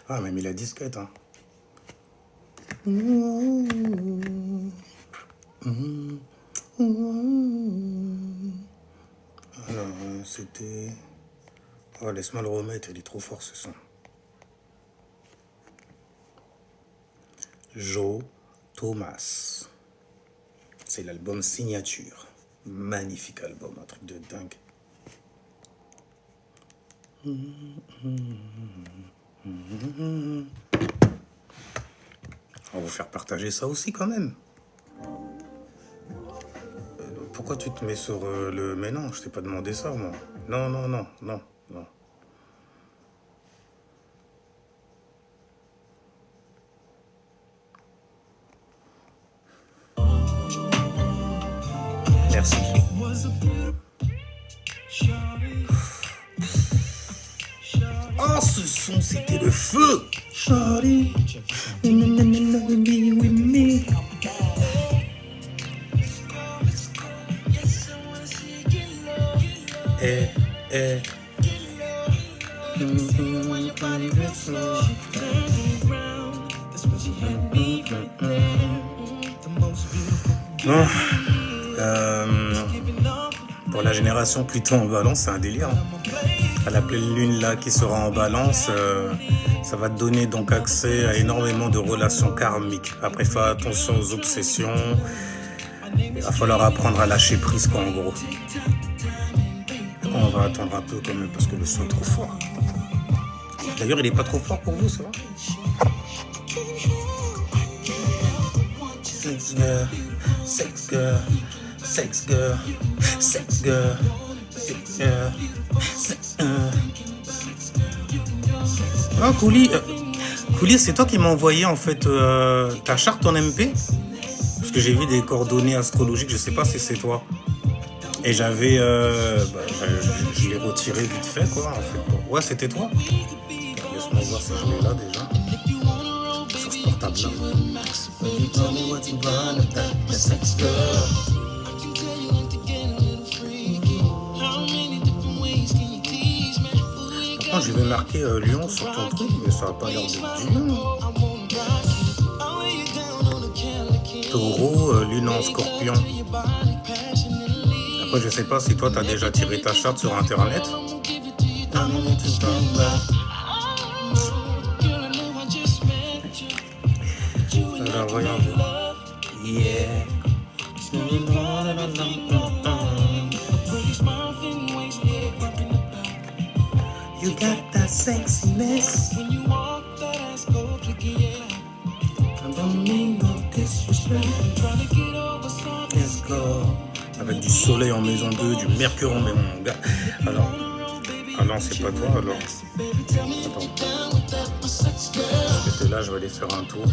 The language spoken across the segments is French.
Ah, mais la disquette, hein. Alors, c'était... Oh, laisse-moi le remettre, il est trop fort ce son. Joe Thomas. C'est l'album Signature. Magnifique album, un truc de dingue. On va vous faire partager ça aussi quand même. Pourquoi tu te mets sur le... Mais non, je t'ai pas demandé ça, moi. Non, non, non, non, non. Merci. Oh, ce son, c'était le feu. Shawty, be with me. Non. Pour la génération plutôt en balance, c'est un délire. À la pleine lune là qui sera en balance, ça va te donner donc accès à énormément de relations karmiques. Après, fais attention aux obsessions. Il va falloir apprendre à lâcher prise, quoi, en gros. On va attendre un peu quand même parce que le son est trop fort. D'ailleurs, il est pas trop fort pour vous, ça va? Sex girl, sex girl, sex girl, sex girl, sex girl, sex girl. Ah, Couli, c'est toi qui m'as envoyé en fait ta charte en MP? Parce que j'ai vu des coordonnées astrologiques, je sais pas si c'est toi. Et j'avais, je l'ai retiré vite fait, quoi, en fait. Ouais, c'était toi. Laisse-moi voir si je l'ai là déjà. Sur ce portable-là. Par contre, je vais marquer Lion sur ton truc, mais ça n'a pas l'air d'être du Lion. Taureau, Lune en Scorpion. Après, je sais pas si toi, tu as déjà tiré ta charte sur Internet. Alors, voyons. Yeah. You got that sexiness. I don't need no disrespect. Let's go. Avec du soleil en maison 2, du mercure en maison, mon gars. Alors, ah non, c'est pas toi, alors. Attends. Parce que là, je vais aller faire un tour.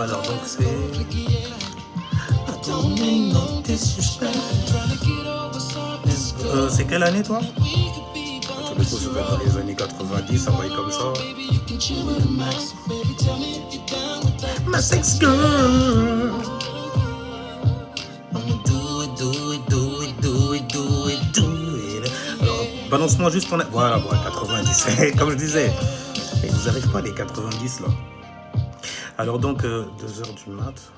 Alors donc c'est quelle année toi? Du coup c'est dans les années 90, ça va être comme ça. Ma sex girl. Alors balance-moi juste ton... Voilà, bon, 90, comme je disais. Et vous n'arrivez pas les 90 là. Alors donc 2h du mat.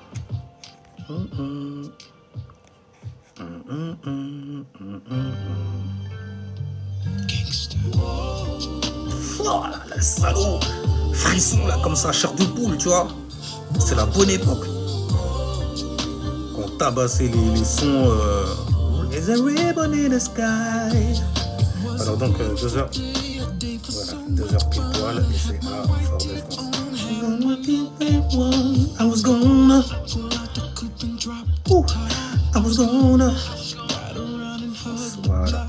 Oh là, le salaud. Frisson là comme ça, chair de poule, tu vois. C'est la bonne époque. Qu'on tabassait les sons. There's a ribbon in the sky. Alors donc 2h. Voilà, 2h pile poil et c'est à Fort-de-France. I was gonna I was gonna. Voilà.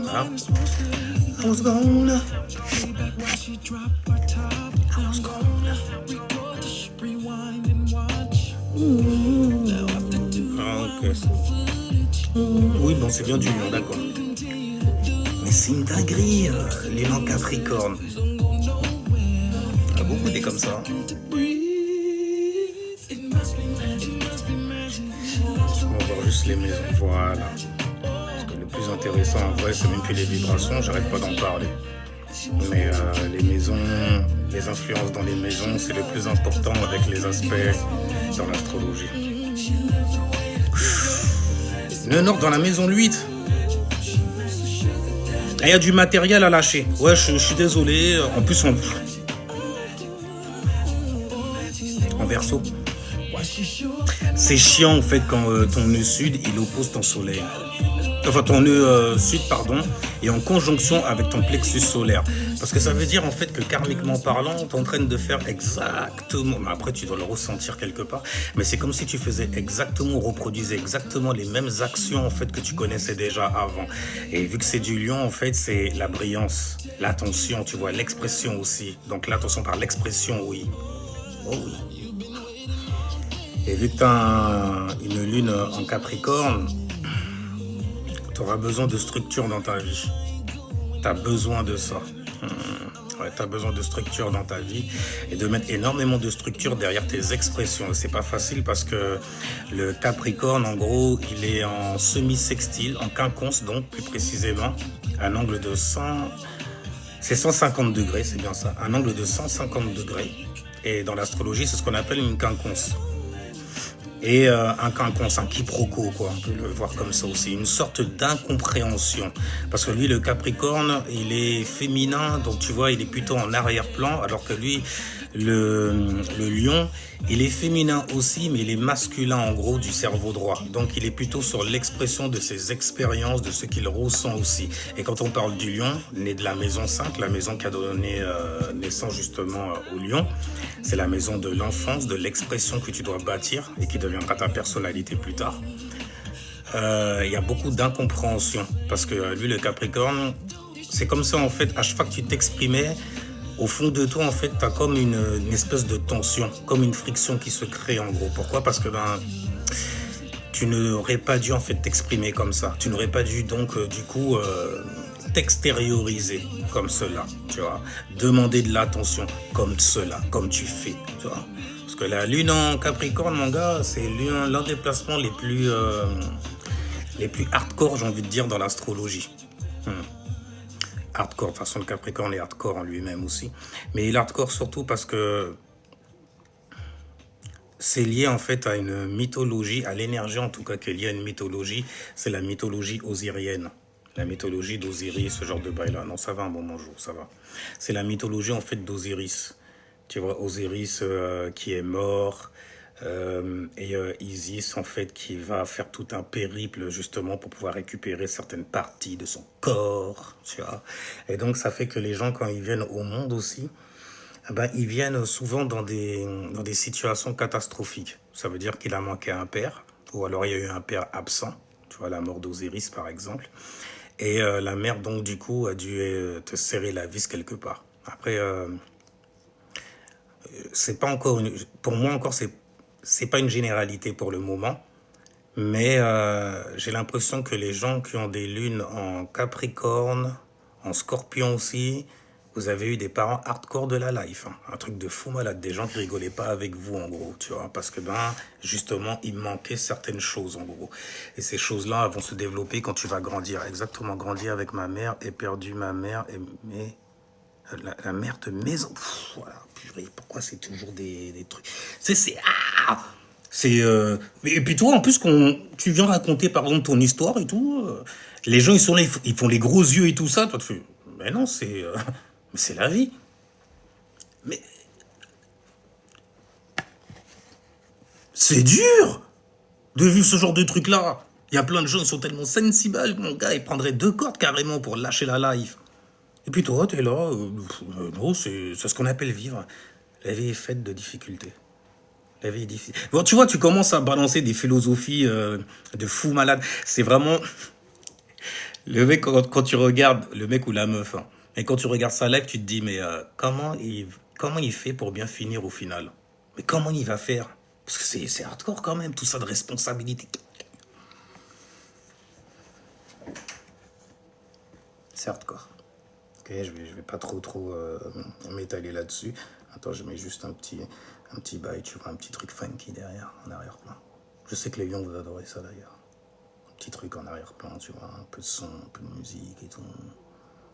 Voilà. I was gonna. Ah, ok. Oui, bon, c'est bien du lion, d'accord. Mais c'est une dinguerie, les noms Capricorne. Il y a beaucoup des comme ça. On va voir juste les maisons, voilà. Parce que le plus intéressant en vrai, c'est même plus les vibrations, j'arrête pas d'en parler. Mais les maisons, les influences dans les maisons, c'est le plus important avec les aspects dans l'astrologie. Le Nord dans la maison 8. Il y a du matériel à lâcher. Ouais, je suis désolé. En plus, en verso. C'est chiant en fait quand ton nœud sud il oppose ton soleil. Enfin ton nœud sud pardon est en conjonction avec ton plexus solaire. Parce que ça veut dire en fait que karmiquement parlant, tu es en train de faire exactement, mais après tu dois le ressentir quelque part, mais c'est comme si tu faisais exactement, reproduisais exactement les mêmes actions en fait que tu connaissais déjà avant. Et vu que c'est du lion en fait, c'est la brillance, l'attention, tu vois, l'expression aussi. Donc l'attention par l'expression, oui. Oh oui. Et vu que tu as une lune en Capricorne, tu auras besoin de structure dans ta vie. Tu as besoin de ça. Ouais, tu as besoin de structure dans ta vie et de mettre énormément de structure derrière tes expressions. C'est pas facile parce que le Capricorne, en gros, il est en semi-sextile, en quinconce, donc plus précisément, à un angle de 100... C'est 150 degrés, c'est bien ça. Un angle de 150 degrés. Et dans l'astrologie, c'est ce qu'on appelle une quinconce. Et un quinconce, un quiproquo, quoi. On peut le voir comme ça aussi. Une sorte d'incompréhension. Parce que lui, le Capricorne, il est féminin, donc tu vois, il est plutôt en arrière-plan, alors que lui, le Lion, il est féminin aussi, mais il est masculin, en gros, du cerveau droit. Donc, il est plutôt sur l'expression de ses expériences, de ce qu'il ressent aussi. Et quand on parle du Lion, né de la maison 5, la maison qui a donné naissance justement au Lion, c'est la maison de l'enfance, de l'expression que tu dois bâtir et qui deviendra ta personnalité plus tard. Il y a beaucoup d'incompréhension parce que lui, le Capricorne, c'est comme ça en fait, à chaque fois que tu t'exprimais, au fond de toi, en fait, tu as comme une espèce de tension, comme une friction qui se crée en gros. Pourquoi? Parce que tu n'aurais pas dû en fait t'exprimer comme ça. Tu n'aurais pas dû donc du coup t'extérioriser comme cela, tu vois. Demander de l'attention comme cela, comme tu fais, tu vois. Parce que la lune en Capricorne, mon gars, c'est l'un des placements les plus hardcore, j'ai envie de dire, dans l'astrologie. Hardcore, de toute façon, le Capricorne est hardcore en lui-même aussi. Mais il est hardcore surtout parce que c'est lié en fait à une mythologie, à l'énergie en tout cas qui est liée à une mythologie. C'est la mythologie osirienne. La mythologie d'Osiris, ce genre de bail-là. Non, ça va un bon bonjour, ça va. C'est la mythologie en fait d'Osiris. Tu vois, Osiris qui est mort, et Isis en fait qui va faire tout un périple justement pour pouvoir récupérer certaines parties de son corps, tu vois. Et donc ça fait que les gens quand ils viennent au monde aussi, ben, ils viennent souvent dans des situations catastrophiques. Ça veut dire qu'il a manqué un père, ou alors il y a eu un père absent, tu vois, la mort d'Osiris par exemple. Et la mère donc du coup a dû te serrer la vis quelque part. Après, c'est pas encore pour moi encore c'est pas une généralité pour le moment, mais j'ai l'impression que les gens qui ont des lunes en Capricorne, en Scorpion aussi, vous avez eu des parents hardcore de la life, hein. Un truc de fou malade, des gens qui rigolaient pas avec vous en gros, tu vois, parce que ben justement il manquait certaines choses en gros, et ces choses-là vont se développer quand tu vas grandir. Exactement, grandir avec ma mère et perdu ma mère et la mère de maison. Pff, voilà, purée, pourquoi c'est toujours des trucs. Et puis toi, en plus, quand tu viens raconter, par exemple, ton histoire et tout, les gens, ils sont là, ils font les gros yeux et tout ça. Toi, tu fais, mais non, c'est la vie. Mais c'est dur de vivre ce genre de truc-là. Il y a plein de gens qui sont tellement sensibles, mon gars, ils prendraient 2 cordes carrément pour lâcher la life. Et puis toi, t'es là, non, c'est ce qu'on appelle vivre. La vie est faite de difficultés. La vie est difficile. Bon, tu vois, tu commences à balancer des philosophies de fou malade. C'est vraiment... Le mec, quand tu regardes, le mec ou la meuf, hein, et quand tu regardes sa live, tu te dis, mais comment il fait pour bien finir au final? Mais comment il va faire? Parce que c'est hardcore quand même, tout ça de responsabilité. C'est hardcore. Ok, je vais pas trop m'étaler là-dessus. Attends, je mets juste un petit bail, tu vois, un petit truc funky derrière, en arrière-plan. Je sais que les lions, vous adorez ça d'ailleurs. Un petit truc en arrière-plan, tu vois, un peu de son, un peu de musique et tout.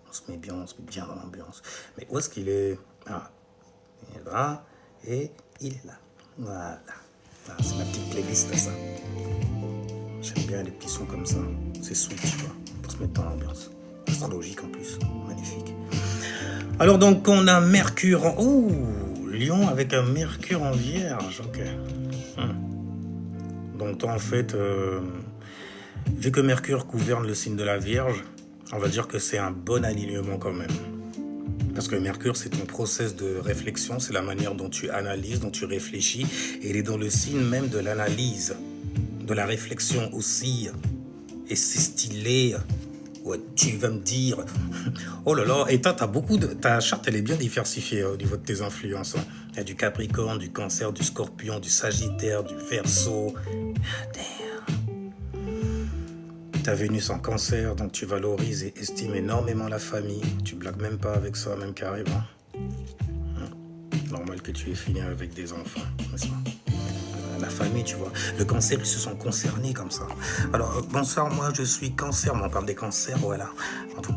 On se met bien dans l'ambiance. Mais où est-ce qu'il est? Ah, il est là, et il est là. Voilà. Ah, c'est ma petite playlist, ça. J'aime bien les petits sons comme ça. C'est sweet, tu vois, pour se mettre dans l'ambiance. Astrologique en plus, magnifique. Alors donc on a Mercure en... Oh, Lion avec un Mercure en Vierge, ok. Donc toi en fait, vu que Mercure gouverne le signe de la Vierge, on va dire que c'est un bon alignement quand même. Parce que Mercure, c'est ton process de réflexion, c'est la manière dont tu analyses, dont tu réfléchis, et il est dans le signe même de l'analyse, de la réflexion aussi. Et c'est stylé. Ouais, tu vas me dire, oh là là, et toi, ta charte, elle est bien diversifiée au niveau de tes influences. Hein. Il y a du Capricorne, du Cancer, du Scorpion, du Sagittaire, du Verseau. Ta Vénus en Cancer, donc tu valorises et estimes énormément la famille. Tu blagues même pas avec ça, même carrément. Normal que tu aies fini avec des enfants, n'est-ce pas? La famille, tu vois. Le cancer, ils se sont concernés comme ça. Alors, bonsoir, moi, je suis cancer. On parle des cancers, voilà. En tout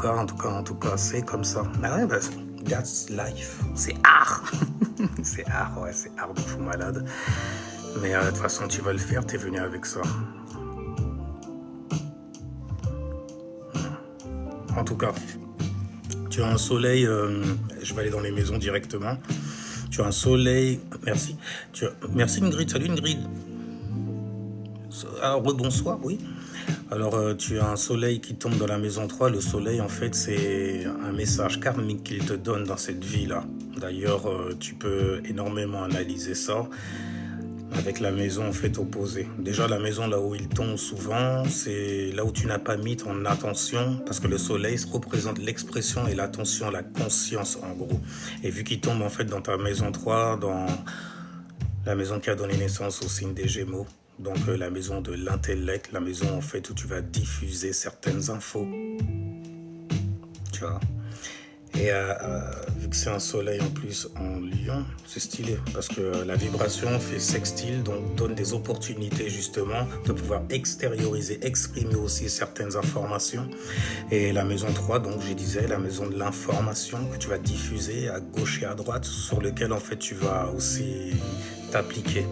cas, c'est comme ça. Ah ouais, bah, that's life. C'est art. C'est art, ouais, c'est art de fou malade. Mais de toute façon, tu vas le faire, t'es venu avec ça. En tout cas, tu as un soleil, je vais aller dans les maisons directement. Tu as un soleil, merci. Merci Ingrid, salut Ingrid. Alors, bonsoir, oui. Alors, tu as un soleil qui tombe dans la maison 3. Le soleil, en fait, c'est un message karmique qu'il te donne dans cette vie-là. D'ailleurs, tu peux énormément analyser ça avec la maison en fait opposée. Déjà la maison là où il tombe souvent, c'est là où tu n'as pas mis ton attention, parce que le soleil représente l'expression et l'attention, la conscience en gros. Et vu qu'il tombe en fait dans ta maison 3, dans la maison qui a donné naissance au signe des Gémeaux, donc la maison de l'intellect, la maison en fait où tu vas diffuser certaines infos, tu vois. Et vu que c'est un soleil en plus en Lion, c'est stylé parce que la vibration fait sextile, donc donne des opportunités justement de pouvoir extérioriser, exprimer aussi certaines informations. Et la maison 3, donc je disais, la maison de l'information que tu vas diffuser à gauche et à droite, sur lequel en fait tu vas aussi t'appliquer.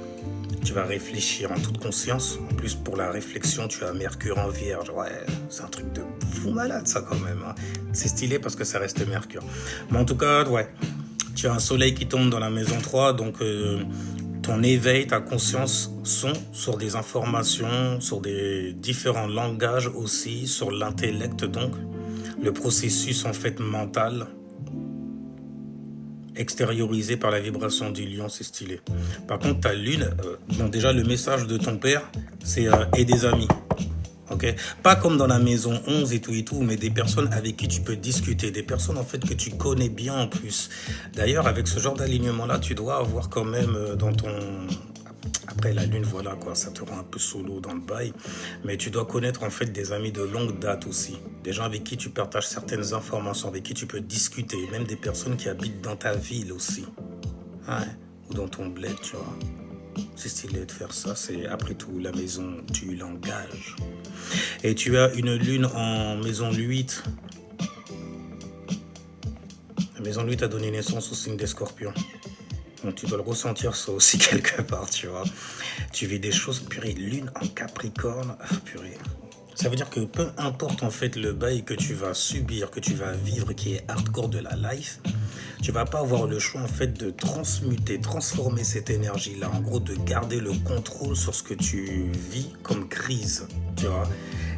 Tu vas réfléchir en toute conscience. En plus, pour la réflexion, tu as Mercure en Vierge. Ouais, c'est un truc de fou malade, ça, quand même. Hein. C'est stylé parce que ça reste Mercure. Mais en tout cas, ouais, tu as un soleil qui tombe dans la maison 3. Donc, ton éveil, ta conscience sont sur des informations, sur des différents langages aussi, sur l'intellect, donc. Le processus, en fait, mental, extériorisé par la vibration du lion, c'est stylé. Par contre, ta lune, bon, déjà le message de ton père, c'est et des amis. Okay. Pas comme dans la maison 11 et tout, mais des personnes avec qui tu peux discuter, des personnes en fait que tu connais bien en plus. D'ailleurs, avec ce genre d'alignement-là, tu dois avoir quand même dans ton... Après la lune, voilà quoi, ça te rend un peu solo dans le bail. Mais tu dois connaître en fait des amis de longue date aussi. Des gens avec qui tu partages certaines informations, avec qui tu peux discuter. Même des personnes qui habitent dans ta ville aussi. Ouais. Ou dans ton bled, tu vois. C'est stylé de faire ça. C'est après tout la maison du langage. Et tu as une lune en maison 8. La maison 8 a donné naissance au signe des Scorpions. Donc tu dois le ressentir ça aussi quelque part, tu vois. Tu vis des choses, purée, lune en Capricorne, purée. Ça veut dire que peu importe en fait le bail que tu vas subir, que tu vas vivre, qui est hardcore de la life, tu vas pas avoir le choix en fait de transmuter, transformer cette énergie-là, en gros de garder le contrôle sur ce que tu vis comme crise, tu vois.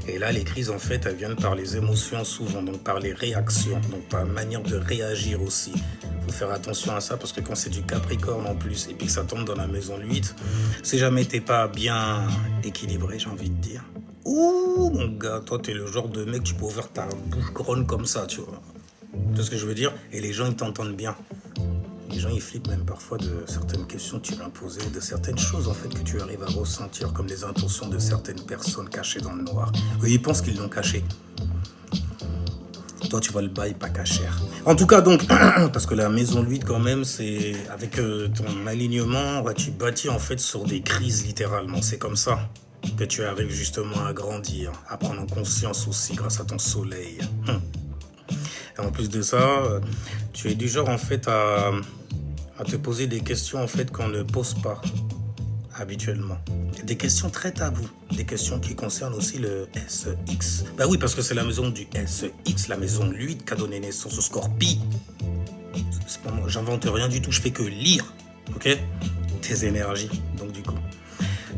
Et là, les crises, en fait, elles viennent par les émotions souvent, donc par les réactions, donc par la manière de réagir aussi. Il faut faire attention à ça parce que quand c'est du Capricorne en plus et puis que ça tombe dans la maison 8, si jamais t'es pas bien équilibré, j'ai envie de dire. Ouh, mon gars, toi, t'es le genre de mec, tu peux ouvrir ta bouche grande comme ça, tu vois. Tu vois ce que je veux dire? Et les gens, ils t'entendent bien. Les gens, ils flippent même parfois de certaines questions que tu vas poser, de certaines choses, en fait, que tu arrives à ressentir, comme les intentions de certaines personnes cachées dans le noir. Eux, ils pensent qu'ils l'ont caché. Toi, tu vois le bail pas cachère. En tout cas, donc, parce que la maison 8, quand même, c'est avec ton alignement, tu bâtis, en fait, sur des crises, littéralement. C'est comme ça que tu arrives justement à grandir, à prendre en conscience aussi grâce à ton soleil. Et en plus de ça, tu es du genre, en fait, à te poser des questions en fait qu'on ne pose pas habituellement. Des questions très taboues, des questions qui concernent aussi le SX. Bah oui, parce que c'est la maison du SX, la maison 8 qui a donné naissance au Scorpie. C'est pas moi, j'invente rien du tout, je fais que lire, ok, tes énergies. Donc du coup,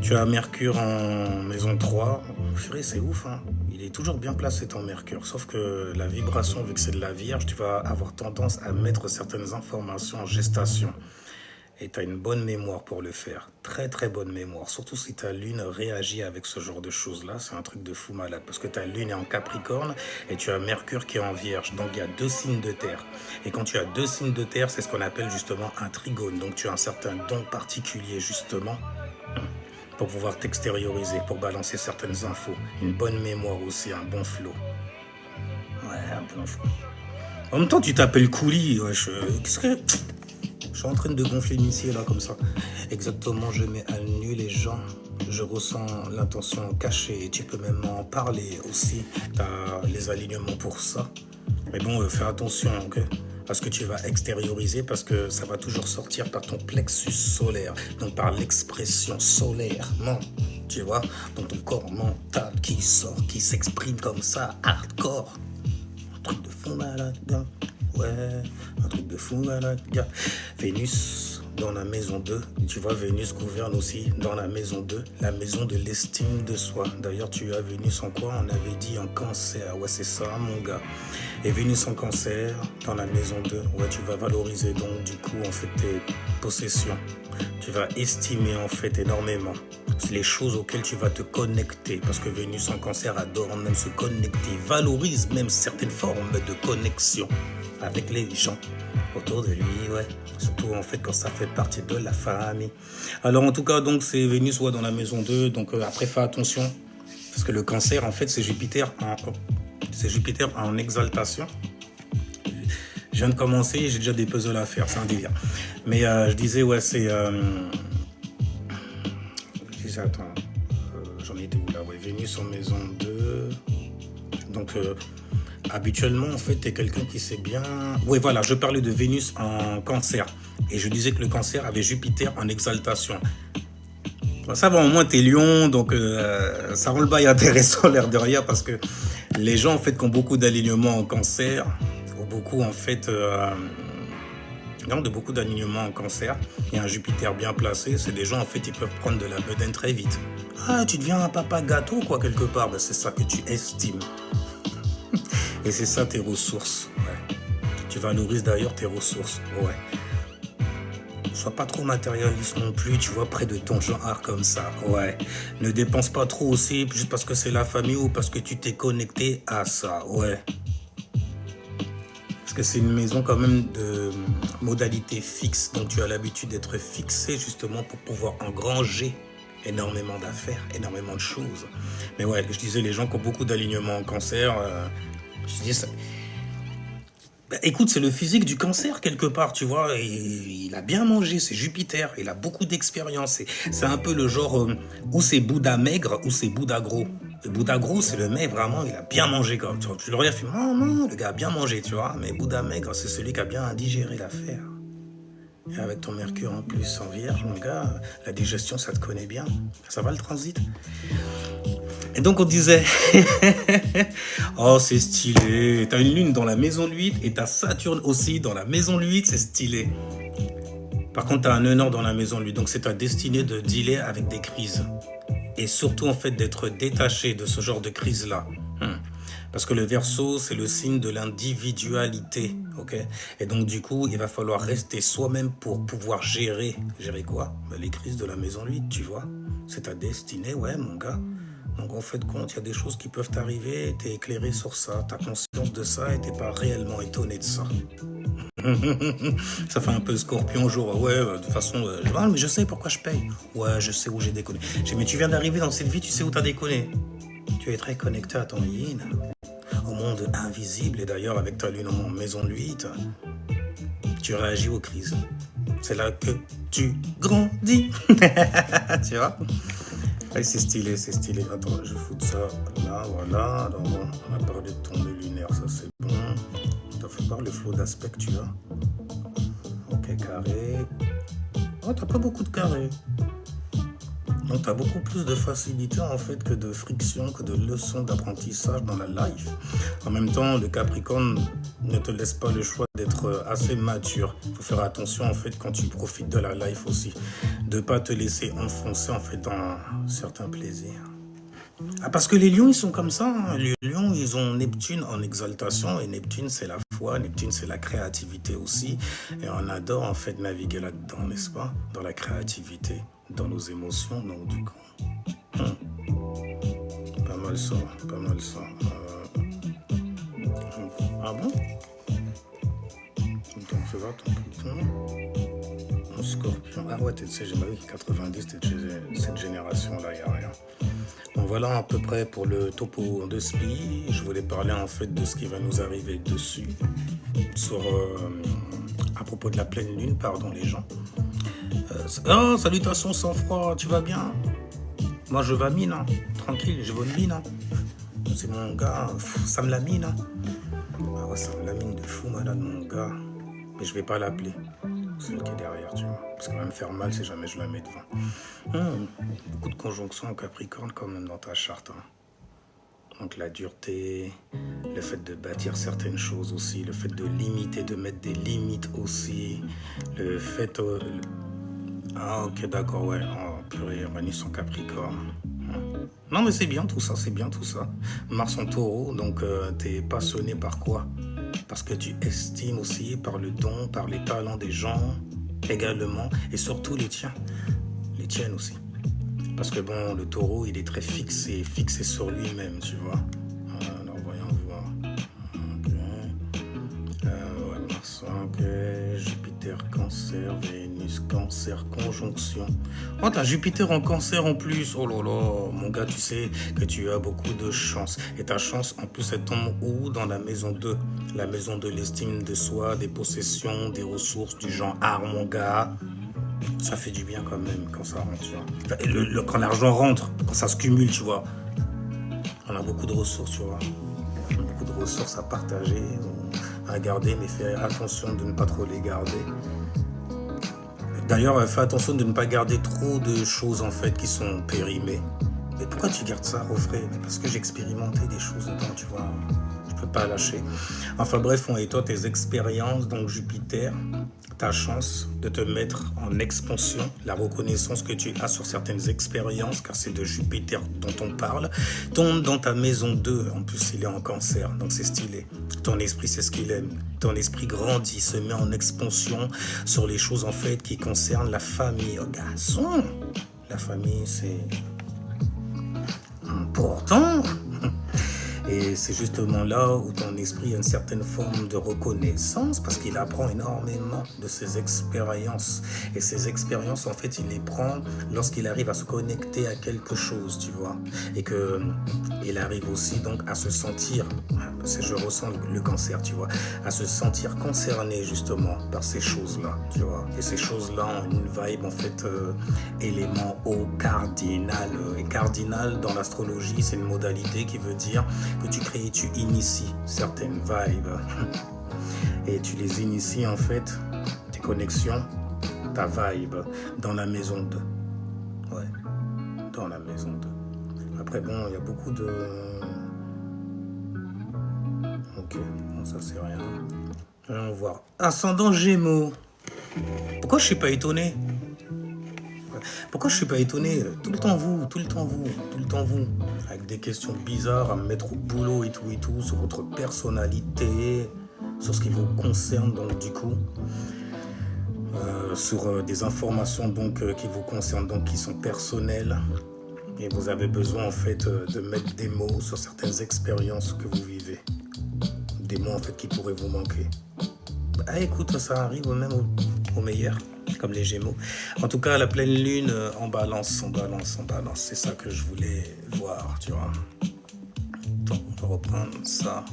tu as Mercure en maison 3. Purée, c'est ouf, hein. Il est toujours bien placé ton Mercure, sauf que la vibration, vu que c'est de la Vierge, tu vas avoir tendance à mettre certaines informations en gestation. Et tu as une bonne mémoire pour le faire. Très très bonne mémoire. Surtout si ta lune réagit avec ce genre de choses-là. C'est un truc de fou malade. Parce que ta lune est en Capricorne et tu as Mercure qui est en Vierge. Donc il y a 2 signes de terre. Et quand tu as 2 signes de terre, c'est ce qu'on appelle justement un trigone. Donc tu as un certain don particulier justement pour pouvoir t'extérioriser, pour balancer certaines infos. Une bonne mémoire aussi, un bon flow. Ouais, un bon flow. En même temps, tu t'appelles Couli. Ouais, qu'est-ce que... Je suis en train de gonfler l'initié là comme ça. Exactement, je mets à nu les gens. Je ressens l'intention cachée. Tu peux même en parler aussi. Tu as les alignements pour ça. Mais bon, fais attention, ok, à ce que tu vas extérioriser parce que ça va toujours sortir par ton plexus solaire. Donc par l'expression solaire, non, tu vois, dans ton corps mental qui sort, qui s'exprime comme ça, hardcore. Un truc de fond malade, gars. Ouais, un truc de fou malade, gars. Vénus dans la maison 2. Tu vois, Vénus gouverne aussi dans la maison 2, la maison de l'estime de soi. D'ailleurs, tu as Vénus en quoi? On avait dit en Cancer. Ouais, c'est ça, mon gars. Et Vénus en Cancer dans la maison 2. Ouais, tu vas valoriser donc du coup en fait tes possessions. Tu vas estimer en fait énormément les choses auxquelles tu vas te connecter. Parce que Vénus en Cancer adore même se connecter, valorise même certaines formes de connexion avec les gens autour de lui, ouais. Surtout en fait quand ça fait partie de la famille. Alors en tout cas donc c'est Vénus dans la maison 2. Donc après fais attention parce que le Cancer en fait c'est Jupiter en exaltation. Je viens de commencer, j'ai déjà des puzzles à faire, c'est un délire. Mais je disais ouais c'est attends, j'en étais où là? Ouais, Vénus en maison 2. Donc habituellement, en fait, tu es quelqu'un qui sait bien... Oui, voilà, je parlais de Vénus en Cancer. Et je disais que le Cancer avait Jupiter en exaltation. Ça va, au moins, tu es Lion, donc ça rend le bail intéressant, l'air de rien, parce que les gens, en fait, qui ont beaucoup d'alignements en Cancer, ou beaucoup, en fait... de beaucoup d'alignements en Cancer, et un Jupiter bien placé, c'est des gens, en fait, ils peuvent prendre de la bedaine très vite. Ah, tu deviens un papa gâteau, quoi, quelque part. Ben, c'est ça que tu estimes. Et c'est ça tes ressources. Ouais. Tu valorises d'ailleurs tes ressources. Ouais. Sois pas trop matérialiste non plus, tu vois, près de ton genre comme ça. Ouais. Ne dépense pas trop aussi, juste parce que c'est la famille ou parce que tu t'es connecté à ça. Ouais. Parce que c'est une maison quand même de modalité fixe. Donc tu as l'habitude d'être fixé justement pour pouvoir engranger énormément d'affaires, énormément de choses. Mais ouais, je disais, les gens qui ont beaucoup d'alignements en Cancer, je dis ça. Bah, écoute, c'est le physique du Cancer quelque part, tu vois. Et il a bien mangé, c'est Jupiter, il a beaucoup d'expérience. C'est un peu le genre où c'est Bouddha maigre ou c'est Bouddha gros. Le Bouddha gros, c'est le mec vraiment, il a bien mangé quoi. Tu le regardes, tu fais non, le gars a bien mangé, tu vois. Mais Bouddha maigre, c'est celui qui a bien digéré l'affaire. Et avec ton Mercure en plus en Vierge, mon gars, la digestion, ça te connaît bien. Ça va le transit? Et donc on disait, oh c'est stylé, t'as une lune dans la maison 8 et t'as Saturne aussi dans la maison 8, c'est stylé. Par contre t'as un nœud nord dans la maison 8, donc c'est ta destinée de dealer avec des crises. Et surtout, en fait, d'être détaché de ce genre de crise-là. Parce que le Verseau, c'est le signe de l'individualité, ok? Et donc, du coup, il va falloir rester soi-même pour pouvoir gérer. Gérer quoi? Les crises de la maison 8, tu vois. C'est ta destinée, ouais, mon gars. Donc, en fait, compte, il y a des choses qui peuvent t'arriver, t'es éclairé sur ça, t'as conscience de ça et t'es pas réellement étonné de ça. Ça fait un peu Scorpion, jour, ouais, de toute façon, mais je sais pourquoi je paye. Ouais, je sais où j'ai déconné. Mais tu viens d'arriver dans cette vie, tu sais où t'as déconné. Tu es très connecté à ton yin, au monde invisible, et d'ailleurs, avec ta lune en maison 8, tu réagis aux crises. C'est là que tu grandis. Tu vois? Ouais, c'est stylé, c'est stylé. Attends, je fous de ça là, voilà. Alors bon, on a parlé de ton nœud lunaire, ça c'est bon. T'as fait voir le flot d'aspect que tu as. Ok, carré. Oh, t'as pas beaucoup de carrés. Donc t'as beaucoup plus de facilité en fait que de friction, que de leçons d'apprentissage dans la life. En même temps, le Capricorne ne te laisse pas le choix d'être assez mature. Il faut faire attention en fait quand tu profites de la life aussi, de pas te laisser enfoncer en fait dans certains plaisirs. Ah, parce que les lions, ils sont comme ça. Hein. Les lions, ils ont Neptune en exaltation. Et Neptune, c'est la foi. Neptune, c'est la créativité aussi. Et on adore, en fait, naviguer là-dedans, n'est-ce pas? Dans la créativité, dans nos émotions. Donc, du coup, pas mal ça, pas mal ça. Ah bon? Attends, fais voir ton Pluton. Mon Scorpion. Ah ouais, tu sais, j'ai vu que 90, t'es de cette génération-là, il n'y a rien. Bon, voilà à peu près pour le topo de SPI. Je voulais parler en fait de ce qui va nous arriver dessus. À propos de la pleine lune, pardon les gens. Oh, salutations sans froid, tu vas bien? Moi je vais mine, hein. Tranquille, j'ai bonne mine. Hein. C'est mon gars, ça me la mine. Hein. Ah ouais, ça me la mine de fou malade mon gars. Mais je vais pas l'appeler. Celle qui est derrière, tu vois. Parce qu'elle va me faire mal si jamais je la mets devant. Beaucoup de conjonctions en Capricorne quand même dans ta charte. Hein. Donc la dureté, le fait de bâtir certaines choses aussi, le fait de limiter, de mettre des limites aussi, le fait... Ah ok d'accord, ouais. Oh purée, Uranus en Capricorne. Non mais c'est bien tout ça, c'est bien tout ça. Mars en Taureau, donc t'es passionné par quoi? Parce que tu estimes aussi par le don, par les talents des gens également, et surtout les tiens, les tiennes aussi. Parce que bon, le taureau, il est très fixé sur lui-même, tu vois. Alors voyons voir. Ok. Ouais, Mars, ok. Jupiter, Cancer, Vénus, Cancer, conjonction. Oh, t'as Jupiter en Cancer en plus. Oh là là, mon gars, tu sais que tu as beaucoup de chance. Et ta chance, en plus, elle tombe où? Dans la maison 2. La maison de l'estime de soi, des possessions, des ressources du genre art, mon gars. Ça fait du bien quand même quand ça rentre, tu vois. Quand l'argent rentre, quand ça se cumule, tu vois. On a beaucoup de ressources, tu vois. Beaucoup de ressources à partager, à garder, mais fais attention de ne pas trop les garder. D'ailleurs, fais attention de ne pas garder trop de choses en fait qui sont périmées. Mais pourquoi tu gardes ça, Refray? Parce que j'ai expérimenté des choses dedans, tu vois. Je peux pas lâcher. Enfin bref, et toi, tes expériences, donc Jupiter, ta chance de te mettre en expansion, la reconnaissance que tu as sur certaines expériences, car c'est de Jupiter dont on parle, tombe dans ta maison 2. En plus, il est en Cancer, donc c'est stylé. Ton esprit, c'est ce qu'il aime. Ton esprit grandit, se met en expansion sur les choses en fait qui concernent la famille. Oh garçon, la famille, c'est important. Et c'est justement là où ton esprit a une certaine forme de reconnaissance parce qu'il apprend énormément de ses expériences. Et ces expériences, en fait, il les prend lorsqu'il arrive à se connecter à quelque chose, tu vois. Et qu'il arrive aussi donc à se sentir, je ressens le Cancer, tu vois, à se sentir concerné justement par ces choses-là, tu vois. Et ces choses-là ont une vibe, en fait, élément au cardinal. Et cardinal, dans l'astrologie, c'est une modalité qui veut dire que tu crées, tu inities certaines vibes et tu les inities en fait, tes connexions, ta vibe dans la maison 2. Ouais, dans la maison 2. Après bon, il y a beaucoup de... Ok, bon ça c'est rien. Allons voir. Ascendant Gémeaux. Pourquoi je suis pas étonné? Pourquoi je suis pas étonné? Tout le temps vous, tout le temps vous, tout le temps vous. Avec des questions bizarres à me mettre au boulot et tout, sur votre personnalité, sur ce qui vous concerne, donc du coup. Sur des informations donc qui vous concernent, donc qui sont personnelles. Et vous avez besoin en fait de mettre des mots sur certaines expériences que vous vivez. Des mots en fait qui pourraient vous manquer. Ah écoute, ça arrive même au meilleur, comme les Gémeaux. En tout cas, la pleine lune en balance. C'est ça que je voulais voir, tu vois. Attends, on va reprendre ça.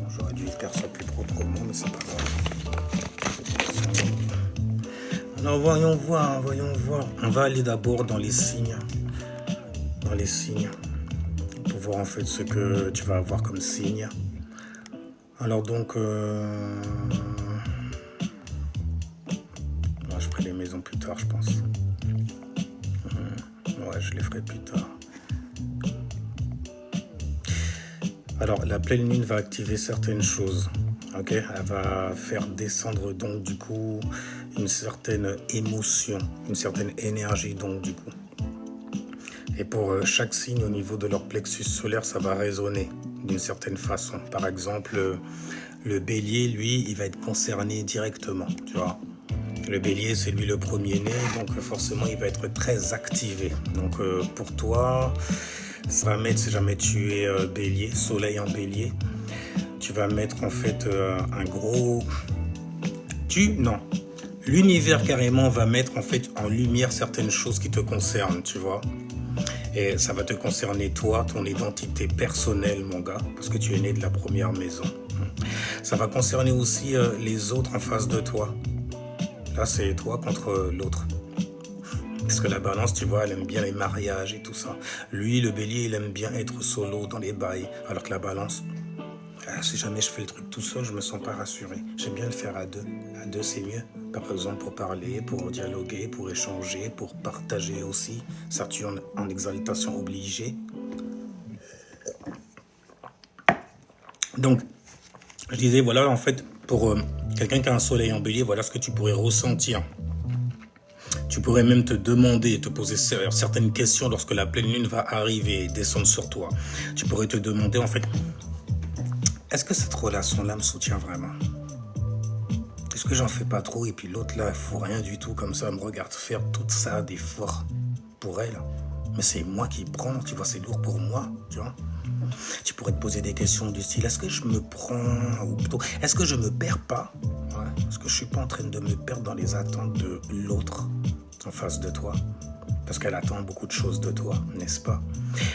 J'aurais dû faire ça plus proprement, mais c'est pas grave. Alors voyons voir. On va aller d'abord dans les signes. Pour voir en fait ce que tu vas avoir comme signe. Alors donc, moi je ferai les maisons plus tard, je pense. Ouais, je les ferai plus tard. Alors, la pleine lune va activer certaines choses. Ok, elle va faire descendre donc du coup une certaine émotion, une certaine énergie donc du coup. Et pour chaque signe au niveau de leur plexus solaire, ça va résonner d'une certaine façon. Par exemple, le bélier, lui, il va être concerné directement, tu vois. Le bélier, c'est lui le premier-né, donc forcément, il va être très activé. Donc pour toi, ça va mettre, si jamais tu es bélier, soleil en bélier, tu vas mettre en fait un gros... Non. L'univers carrément va mettre en fait en lumière certaines choses qui te concernent, tu vois. Et ça va te concerner toi, ton identité personnelle, mon gars, parce que tu es né de la première maison. Ça va concerner aussi les autres en face de toi. Là, c'est toi contre l'autre. Parce que la balance, tu vois, elle aime bien les mariages et tout ça. Lui, le bélier, il aime bien être solo dans les bails. Alors que la balance, si jamais je fais le truc tout seul, je me sens pas rassuré. J'aime bien le faire à deux. À deux, c'est mieux. Par exemple, pour parler, pour dialoguer, pour échanger, pour partager aussi. Saturne en exaltation obligée. Donc, je disais, voilà, en fait, pour quelqu'un qui a un soleil en bélier, voilà ce que tu pourrais ressentir. Tu pourrais même te demander, te poser certaines questions lorsque la pleine lune va arriver et descendre sur toi. Tu pourrais te demander, en fait, est-ce que cette relation-là me soutient vraiment? Est-ce que j'en fais pas trop et puis l'autre là, il faut rien du tout comme ça, me regarde faire tout ça d'efforts pour elle. Mais c'est moi qui prends, tu vois, c'est lourd pour moi, tu vois. Tu pourrais te poser des questions du style, est-ce que je me prends, ou plutôt, est-ce que je me perds pas? Ouais. Est-ce que je suis pas en train de me perdre dans les attentes de l'autre en face de toi? Parce qu'elle attend beaucoup de choses de toi, n'est-ce pas?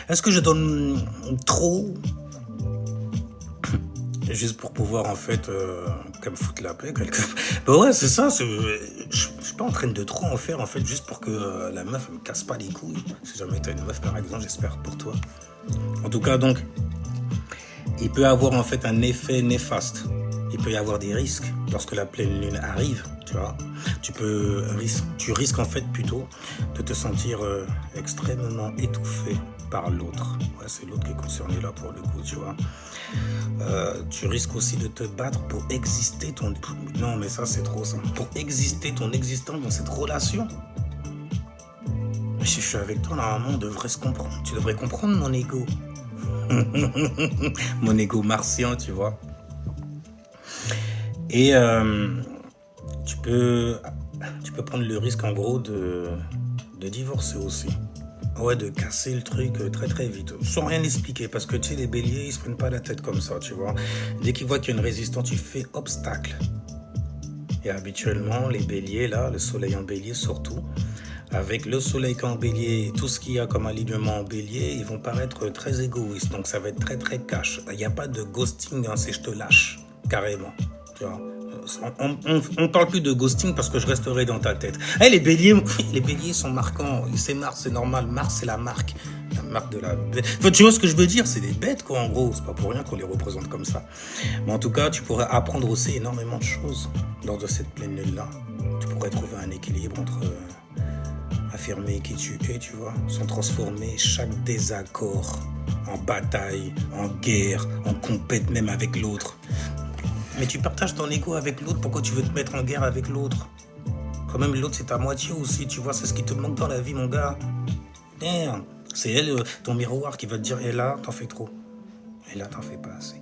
Est-ce que je donne trop? Juste pour pouvoir en fait comme foutre la paix quelque... Ben ouais, c'est ça, je suis pas en train de trop en faire en fait juste pour que la meuf me casse pas les couilles. Si jamais t'as une meuf par exemple, j'espère pour toi. En tout cas donc, il peut avoir en fait un effet néfaste. Il peut y avoir des risques lorsque la pleine lune arrive, tu vois. Tu risques en fait plutôt de te sentir extrêmement étouffé par l'autre. Ouais, c'est l'autre qui est concerné là pour le coup, tu vois. Tu risques aussi de te battre pour exister ton... Non, mais ça, c'est trop ça. Pour exister ton existence dans cette relation. Mais si je suis avec toi, normalement, on devrait se comprendre. Tu devrais comprendre mon ego. Mon ego martien, tu vois. Et tu peux prendre le risque, en gros, de divorcer aussi. Ouais, de casser le truc très très vite, sans rien expliquer, parce que tu sais, les béliers, ils se prennent pas la tête comme ça, tu vois. Dès qu'ils voient qu'il y a une résistance, tu fais obstacle. Et habituellement, les béliers, là, le soleil en bélier surtout, avec le soleil en bélier et tout ce qu'il y a comme alignement en bélier, ils vont paraître très égoïstes, donc ça va être très très cash. Il n'y a pas de ghosting, hein, c'est je te lâche, carrément, tu vois. on parle plus de ghosting parce que je resterai dans ta tête. Les béliers sont marquants. C'est Mars, c'est normal. Mars, c'est la marque. La marque de la bête. Enfin, tu vois ce que je veux dire? C'est des bêtes, quoi, en gros. C'est pas pour rien qu'on les représente comme ça. Mais en tout cas, tu pourrais apprendre aussi énormément de choses lors de cette pleine lune-là. Tu pourrais trouver un équilibre entre affirmer qui tu es, tu vois, sans transformer chaque désaccord en bataille, en guerre, en compète même avec l'autre. Mais tu partages ton ego avec l'autre, pourquoi tu veux te mettre en guerre avec l'autre? Quand même, l'autre, c'est ta moitié aussi, tu vois, c'est ce qui te manque dans la vie, mon gars. Merde, c'est elle, ton miroir, qui va te dire, et là, t'en fais trop. Et là, t'en fais pas assez.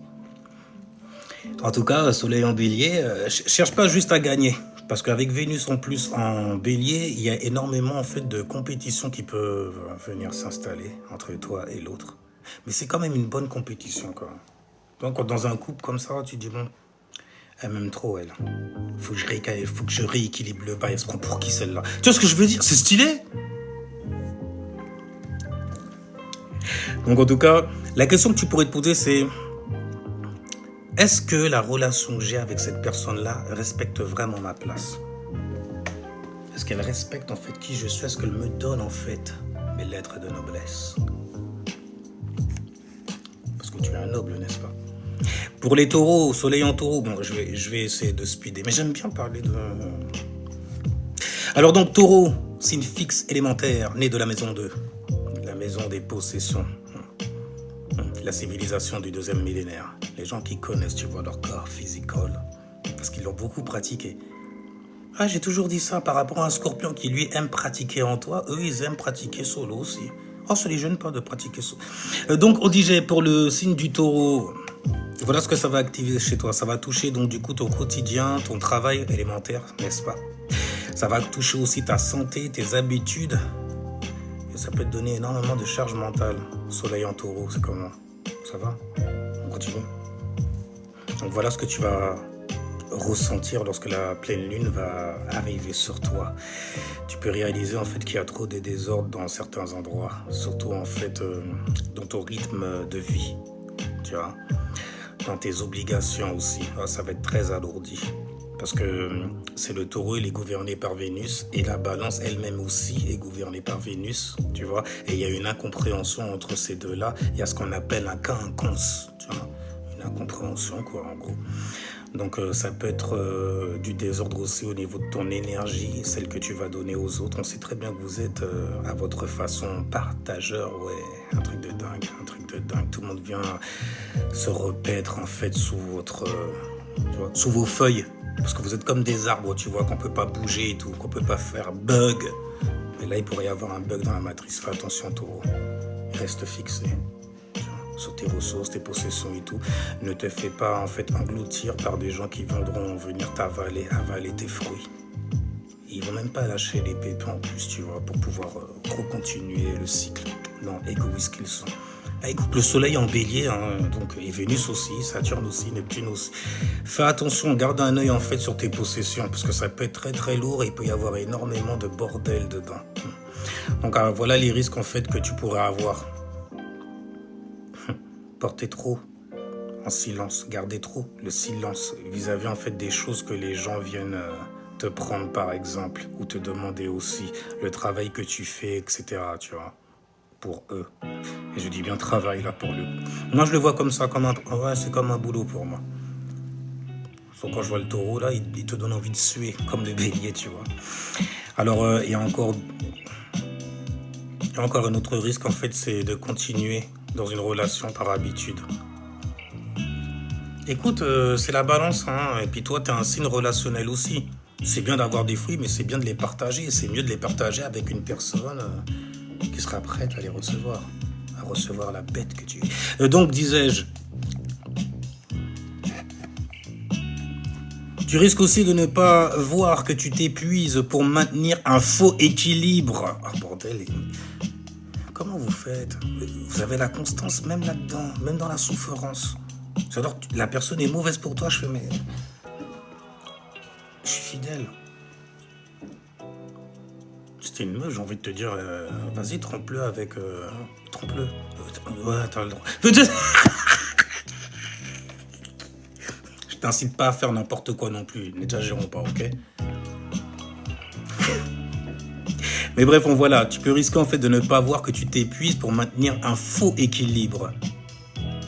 En tout cas, Soleil en bélier, cherche pas juste à gagner. Parce qu'avec Vénus en plus en bélier, il y a énormément en fait de compétitions qui peuvent venir s'installer entre toi et l'autre. Mais c'est quand même une bonne compétition, quoi. Donc dans un couple comme ça, tu dis bon, elle m'aime trop, elle. Faut que je rééquilibre le bas. Elle se prend pour qui celle-là? Tu vois ce que je veux dire? C'est stylé. Donc en tout cas, la question que tu pourrais te poser, c'est est-ce que la relation que j'ai avec cette personne-là respecte vraiment ma place? Est-ce qu'elle respecte en fait qui je suis? Est-ce qu'elle me donne en fait mes lettres de noblesse? Parce que tu es un noble, n'est-ce pas? Pour les taureaux, soleil en taureau, bon, je vais essayer de speeder, mais j'aime bien parler de... Alors donc, taureau, signe fixe élémentaire, né de la maison 2, la maison des possessions. La civilisation du 2e millénaire. Les gens qui connaissent, tu vois, leur corps physical, parce qu'ils l'ont beaucoup pratiqué. Ah, j'ai toujours dit ça par rapport à un scorpion qui, lui, aime pratiquer en toi. Eux, ils aiment pratiquer solo aussi. Oh, ça les gêne pas de pratiquer solo. Donc, on disait, pour le signe du taureau, voilà ce que ça va activer chez toi. Ça va toucher, donc, du coup, ton quotidien, ton travail élémentaire, n'est-ce pas? Ça va toucher aussi ta santé, tes habitudes. Et ça peut te donner énormément de charge mentale. Soleil en taureau, c'est comment? Ça va? On continue. Donc voilà ce que tu vas ressentir lorsque la pleine lune va arriver sur toi. Tu peux réaliser en fait qu'il y a trop de désordre dans certains endroits, surtout en fait dans ton rythme de vie, tu vois, dans tes obligations aussi. Ça va être très alourdi parce que c'est le taureau, il est gouverné par Vénus et la balance elle-même aussi est gouvernée par Vénus, tu vois. Et il y a une incompréhension entre ces deux-là. Il y a ce qu'on appelle un quinconce, tu vois, une incompréhension quoi en gros. Donc ça peut être du désordre aussi au niveau de ton énergie, celle que tu vas donner aux autres. On sait très bien que vous êtes à votre façon partageur, ouais, un truc de dingue, un truc de dingue. Tout le monde vient se repaître en fait sous votre, tu vois, sous vos feuilles. Parce que vous êtes comme des arbres, tu vois, qu'on peut pas bouger et tout, qu'on peut pas faire bug. Mais là, il pourrait y avoir un bug dans la matrice. Fais attention, taureau. Reste fixé sur tes ressources, tes possessions et tout. Ne te fais pas, en fait, engloutir par des gens qui viendront venir avaler tes fruits. Ils vont même pas lâcher les pépins en plus, tu vois, pour pouvoir recontinuer le cycle. Non, égoïstes qu'ils sont. Ah, écoute, le soleil en bélier, hein, donc, et Vénus aussi, Saturne aussi, Neptune aussi. Fais attention, garde un œil en fait sur tes possessions, parce que ça peut être très très lourd et il peut y avoir énormément de bordel dedans. Donc voilà les risques en fait que tu pourrais avoir. Porter trop en silence, garder trop le silence vis-à-vis en fait des choses que les gens viennent te prendre par exemple, ou te demander aussi le travail que tu fais, etc. Tu vois, pour eux. Et je dis bien travail là pour le coup. Moi je le vois comme ça, comme ouais, c'est comme un boulot pour moi. Sauf quand je vois le taureau là, il te donne envie de suer comme le bélier, tu vois. Alors il y a encore un autre risque en fait, c'est de continuer dans une relation par habitude. Écoute, c'est la balance, hein. Et puis toi t'es un signe relationnel aussi. C'est bien d'avoir des fruits, mais c'est bien de les partager. C'est mieux de les partager avec une personne qui sera prête à les recevoir. À recevoir la bête que tu es. Donc, disais-je, tu risques aussi de ne pas voir que tu t'épuises pour maintenir un faux équilibre. Ah, bordel. Comment vous faites? Vous avez la constance même là-dedans, même dans la souffrance. J'adore, la personne est mauvaise pour toi, je fais, mais je suis fidèle. C'était une meuf, j'ai envie de te dire, vas-y, trompe-le avec... trompe-le. Ouais, t'as le droit. Je t'incite pas à faire n'importe quoi non plus. N'exagérons pas, ok? Mais bref, voilà, tu peux risquer en fait de ne pas voir que tu t'épuises pour maintenir un faux équilibre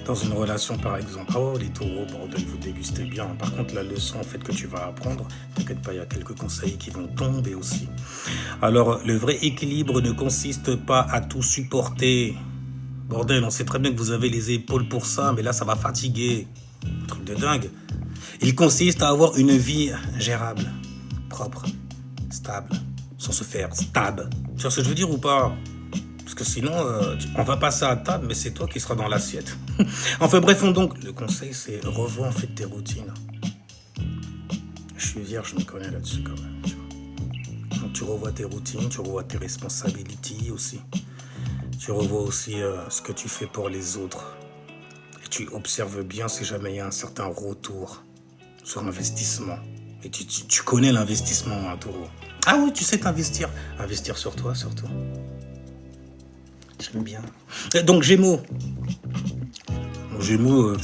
dans une relation par exemple. Oh les taureaux, bordel, vous dégustez bien. Par contre, la leçon en fait que tu vas apprendre, t'inquiète pas, il y a quelques conseils qui vont tomber aussi. Alors, le vrai équilibre ne consiste pas à tout supporter. Bordel, on sait très bien que vous avez les épaules pour ça, mais là, ça va fatiguer. Truc de dingue. Il consiste à avoir une vie gérable, propre, stable, sans se faire stable. Tu vois ce que je veux dire ou pas? Parce que sinon, on va passer à table, mais c'est toi qui seras dans l'assiette. Enfin bref, donc, le conseil, c'est revoir en fait tes routines. Je suis vierge, je me connais là-dessus quand même. Tu vois. Donc tu revois tes routines, tu revois tes responsabilités aussi. Tu revois aussi ce que tu fais pour les autres. Et tu observes bien si jamais il y a un certain retour sur investissement. Et tu connais l'investissement, hein, taureau. Ah oui, tu sais t'investir. Investir sur toi, surtout. J'aime bien. Et donc, Gémeaux. Gémeaux,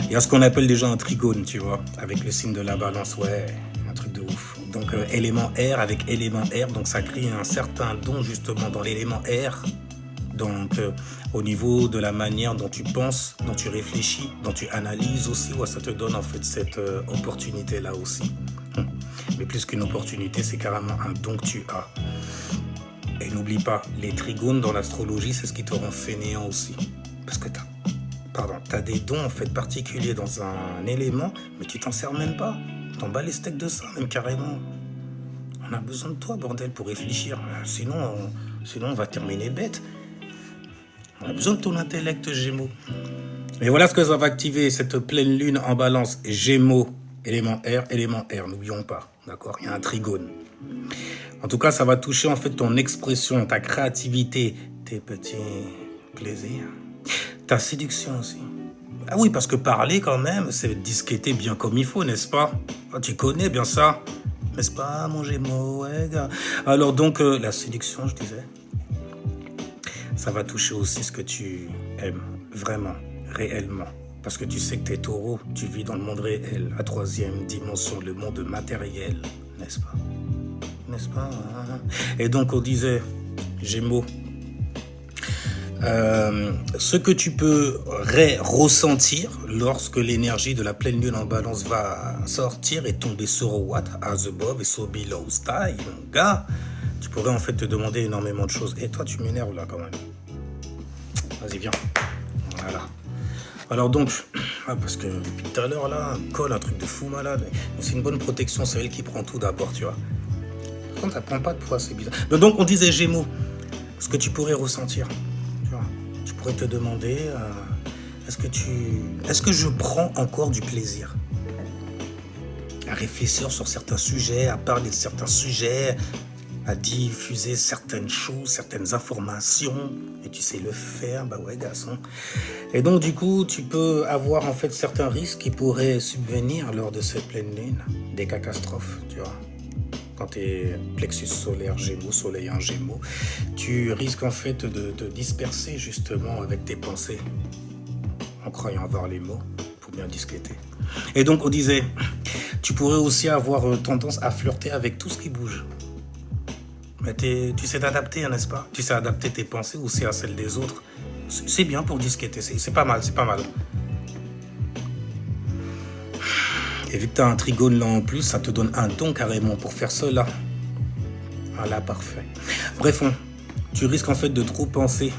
il y a ce qu'on appelle déjà un trigone, tu vois, avec le signe de la balance, ouais, un truc de ouf. Donc, élément air avec élément air, donc ça crée un certain don justement dans l'élément air. Donc, au niveau de la manière dont tu penses, dont tu réfléchis, dont tu analyses aussi, ouais, ça te donne en fait cette opportunité-là aussi. Mais plus qu'une opportunité, c'est carrément un don que tu as. Et n'oublie pas, les trigones dans l'astrologie, c'est ce qui te rend fainéant aussi. Parce que t'as des dons en fait particuliers dans un élément, mais tu t'en sers même pas. T'en bats les steaks de ça, même carrément. On a besoin de toi, bordel, pour réfléchir. Sinon on va terminer bête. On a besoin de ton intellect, Gémeaux. Et voilà ce que ça va activer, cette pleine lune en balance. Gémeaux, élément R, n'oublions pas. D'accord? Il y a un trigone. En tout cas, ça va toucher en fait ton expression, ta créativité, tes petits plaisirs, ta séduction aussi. Ah oui, parce que parler quand même, c'est disqueter bien comme il faut, n'est-ce pas? Ah, tu connais bien ça, n'est-ce pas, mon Gémeaux? Ouais, gars. Alors donc, la séduction, je disais, ça va toucher aussi ce que tu aimes, vraiment, réellement. Parce que tu sais que t'es taureau, tu vis dans le monde réel, la troisième dimension, le monde matériel, n'est-ce pas? N'est-ce pas? Et donc on disait, Gémeaux, ce que tu peux ressentir lorsque l'énergie de la pleine lune en balance va sortir et tomber sur what? As above et so below style, mon gars, tu pourrais en fait te demander énormément de choses. Et toi tu m'énerves là quand même. Vas-y, viens. Voilà. Alors donc, parce que depuis tout à l'heure là, elle me colle un truc de fou malade. C'est une bonne protection, c'est elle qui prend tout d'abord, tu vois. Par contre, ça prend pas de poids, c'est bizarre. Mais donc, on disait Gémeaux, ce que tu pourrais ressentir. Tu vois, tu pourrais te demander, est-ce que je prends encore du plaisir à réfléchir sur certains sujets, à parler de certains sujets, à diffuser certaines choses, certaines informations, et tu sais le faire, bah ouais, garçon. Et donc, du coup, tu peux avoir en fait certains risques qui pourraient subvenir lors de cette pleine lune, des catastrophes, tu vois. Quand tu es plexus solaire Gémeaux, soleil en Gémeaux, tu risques en fait de te disperser justement avec tes pensées, en croyant avoir les mots pour bien discuter. Et donc on disait, tu pourrais aussi avoir tendance à flirter avec tout ce qui bouge. Mais tu sais t'adapter, hein, n'est-ce pas? Tu sais adapter tes pensées aussi à celles des autres. C'est bien pour discuter, c'est pas mal, c'est pas mal. Et vu que tu as un trigone là en plus, ça te donne un don carrément pour faire cela. Voilà, parfait. Bref, tu risques en fait de trop penser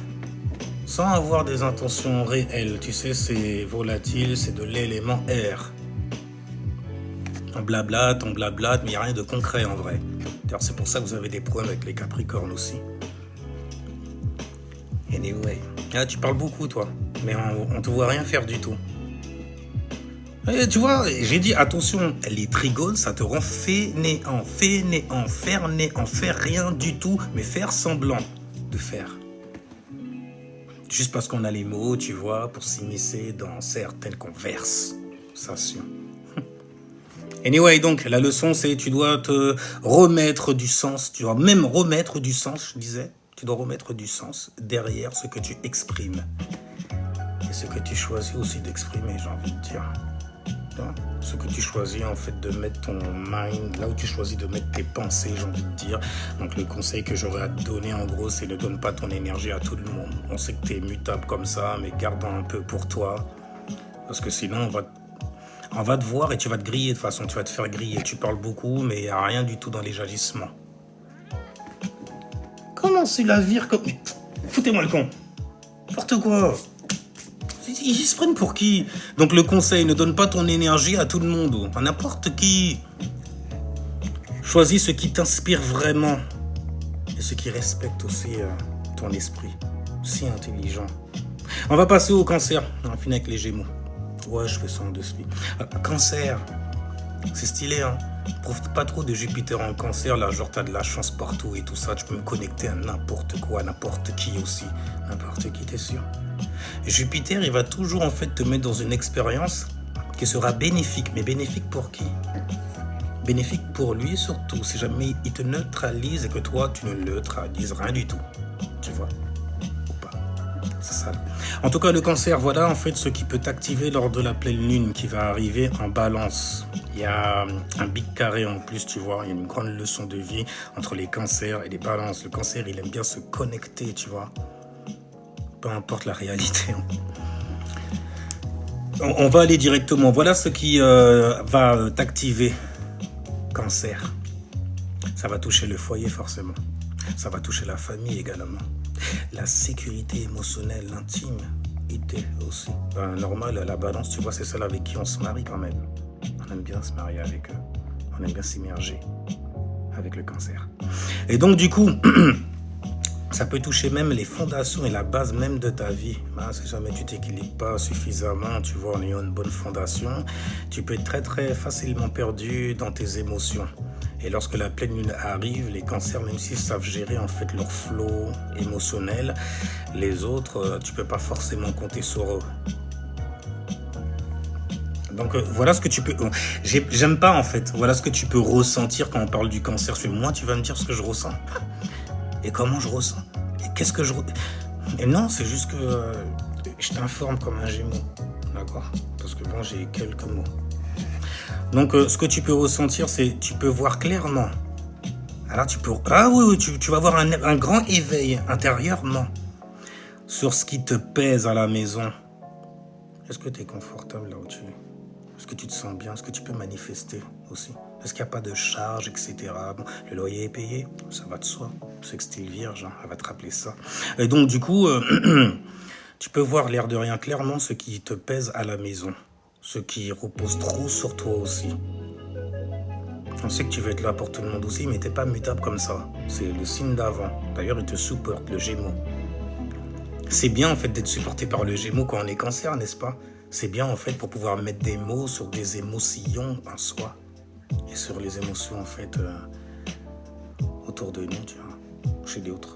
sans avoir des intentions réelles. Tu sais, c'est volatile, c'est de l'élément air. On blablate, mais il n'y a rien de concret en vrai. D'ailleurs, c'est pour ça que vous avez des problèmes avec les Capricornes aussi. Anyway, là, tu parles beaucoup toi, mais on te voit rien faire du tout. Et tu vois, j'ai dit attention, les trigones, ça te rend fainéant, faire rien du tout, mais faire semblant de faire. Juste parce qu'on a les mots, tu vois, pour s'immiscer dans certaines conversations. Anyway, donc, la leçon, c'est tu dois te remettre du sens, tu dois même remettre du sens, je disais, tu dois remettre du sens derrière ce que tu exprimes. Et ce que tu choisis aussi d'exprimer, j'ai envie de dire. Ce que tu choisis en fait de mettre ton mind, là où tu choisis de mettre tes pensées, j'ai envie de dire. Donc le conseil que j'aurais à te donner en gros, c'est ne donne pas ton énergie à tout le monde. On sait que tu es mutable comme ça, mais garde un peu pour toi. Parce que sinon on va te voir et tu vas te griller de toute façon, tu vas te faire griller. Tu parles beaucoup, mais il n'y a rien du tout dans les agissements. Comment c'est la vire comme... Foutez-moi le con. N'importe quoi. Ils se prennent pour qui? Donc le conseil, ne donne pas ton énergie à tout le monde, à n'importe qui. Choisis ce qui t'inspire vraiment et ce qui respecte aussi ton esprit. Si intelligent. On va passer au cancer. On va finir avec les Gémeaux. Ouais, je fais ça en deux suite. Cancer, c'est stylé, hein. Profite pas trop de Jupiter en cancer, là, genre t'as de la chance partout et tout ça. Tu peux me connecter à n'importe quoi, à n'importe qui aussi. N'importe qui, t'es sûr? Jupiter, il va toujours en fait te mettre dans une expérience qui sera bénéfique. Mais bénéfique pour qui? Bénéfique pour lui surtout, si jamais il te neutralise et que toi, tu ne neutralises rien du tout. Tu vois? Ou pas? C'est ça. En tout cas, le cancer, voilà en fait ce qui peut t'activer lors de la pleine lune qui va arriver en balance. Il y a un big carré en plus, tu vois. Il y a une grande leçon de vie entre les cancers et les balances. Le cancer, il aime bien se connecter, tu vois. Peu importe la réalité. On va aller directement. Voilà ce qui va t'activer. Cancer. Ça va toucher le foyer forcément. Ça va toucher la famille également. La sécurité émotionnelle, l'intimité aussi. Normal, la balance, tu vois, c'est celle avec qui on se marie quand même. On aime bien se marier avec eux. On aime bien s'immerger avec le cancer. Et donc du coup... Ça peut toucher même les fondations et la base même de ta vie. Si jamais tu t'équilibres pas suffisamment, tu vois, en ayant une bonne fondation, tu peux être très très facilement perdu dans tes émotions. Et lorsque la pleine lune arrive, les cancers, même s'ils savent gérer en fait leur flow émotionnel, les autres, tu peux pas forcément compter sur eux. Donc voilà ce que tu peux... J'aime pas en fait. Voilà ce que tu peux ressentir quand on parle du cancer. Moi, tu vas me dire ce que je ressens. Et comment je ressens? Et qu'est-ce que je... Et non, c'est juste que je t'informe comme un Gémeaux. D'accord? Parce que bon, j'ai quelques mots. Donc, ce que tu peux ressentir, c'est... Tu peux voir clairement. Alors, tu peux... Ah oui, tu vas avoir un grand éveil intérieurement sur ce qui te pèse à la maison. Est-ce que tu es confortable là où tu es? Est-ce que tu te sens bien? Est-ce que tu peux manifester aussi? Est-ce qu'il n'y a pas de charges, etc. Bon, le loyer est payé, ça va de soi. Sextile vierge, hein, elle va te rappeler ça. Et donc, du coup, tu peux voir l'air de rien clairement ce qui te pèse à la maison. Ce qui repose trop sur toi aussi. On sait que tu veux être là pour tout le monde aussi, mais tu n'es pas mutable comme ça. C'est le signe d'avant. D'ailleurs, il te supporte, le Gémeaux. C'est bien, en fait, d'être supporté par le Gémeaux quand on est cancer, n'est-ce pas? C'est bien, en fait, pour pouvoir mettre des mots sur des émotions en soi. Et sur les émotions, en fait, autour de nous, tu vois, chez l'autre.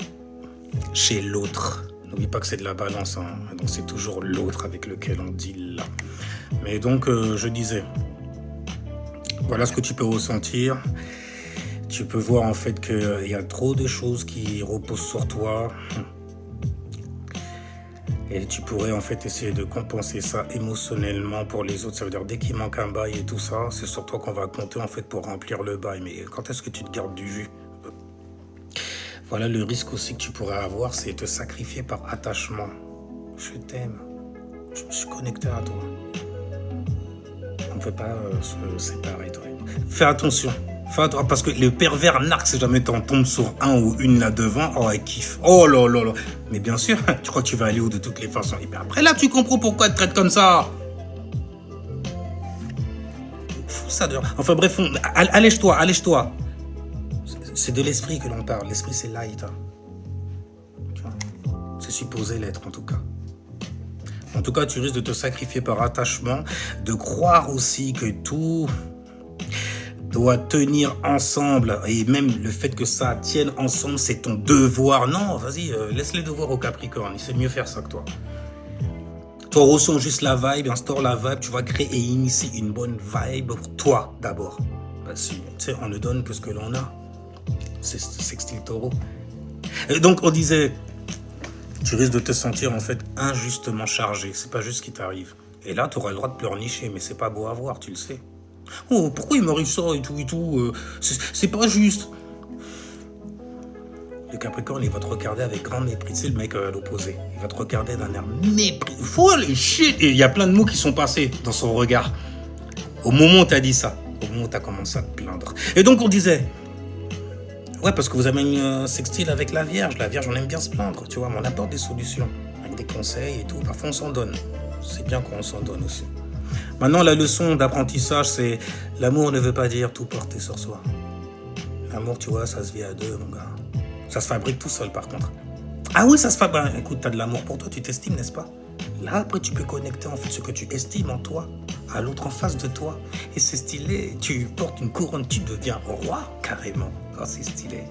Chez l'autre. N'oublie pas que c'est de la balance, hein. Donc c'est toujours l'autre avec lequel on dit là. Mais donc, je disais, voilà ce que tu peux ressentir. Tu peux voir, en fait, qu'il y a trop de choses qui reposent sur toi. Et tu pourrais en fait essayer de compenser ça émotionnellement pour les autres. Ça veut dire dès qu'il manque un bail et tout ça, c'est sur toi qu'on va compter en fait pour remplir le bail. Mais quand est-ce que tu te gardes du jus? Voilà le risque aussi que tu pourrais avoir, c'est te sacrifier par attachement. Je t'aime. Je me suis connecté à toi. On ne peut pas se séparer, toi. Fais attention. Parce que le pervers narc, si jamais t'en tombes sur un ou une là devant, oh, il kiffe. Oh là là là. Mais bien sûr, tu crois que tu vas aller où de toutes les façons? Et bien après là, tu comprends pourquoi ils te traitent comme ça. Fous ça dehors. Enfin bref, allège-toi, allège-toi. C'est de l'esprit que l'on parle. L'esprit, c'est light. C'est supposé l'être, en tout cas. En tout cas, tu risques de te sacrifier par attachement, de croire aussi que tout doit tenir ensemble, et même le fait que ça tienne ensemble, c'est ton devoir. Non, vas-y, laisse les devoirs au Capricorne, il sait mieux faire ça que toi. Toi, ressens juste la vibe, instaure la vibe, tu vas créer et initier une bonne vibe pour toi d'abord. Parce que, tu sais, on ne donne que ce que l'on a. C'est sextile taureau. Et donc, on disait, tu risques de te sentir en fait injustement chargé. C'est pas juste ce qui t'arrive. Et là, tu auras le droit de pleurnicher, mais c'est pas beau à voir, tu le sais. Oh, pourquoi il m'arrive ça et tout, c'est pas juste. Le Capricorne, il va te regarder avec grand mépris. C'est le mec à l'opposé. Il va te regarder d'un air mépris. Holy shit! Et il y a plein de mots qui sont passés dans son regard. Au moment où t'as dit ça, au moment où t'as commencé à te plaindre. Et donc on disait, ouais, parce que vous avez une sextile avec la Vierge. La Vierge, on aime bien se plaindre, tu vois, mais on apporte des solutions, avec des conseils et tout. Parfois, on s'en donne. C'est bien qu'on s'en donne aussi. Maintenant, la leçon d'apprentissage, c'est l'amour ne veut pas dire tout porter sur soi. L'amour, tu vois, ça se vit à deux, mon gars. Ça se fabrique tout seul, par contre. Ah oui, ça se fabrique. Ben, écoute, t'as de l'amour pour toi, tu t'estimes, n'est-ce pas? Là, après, tu peux connecter, en fait, ce que tu estimes en toi, à l'autre en face de toi. Et c'est stylé. Tu portes une couronne, tu deviens roi, carrément. Oh, c'est stylé.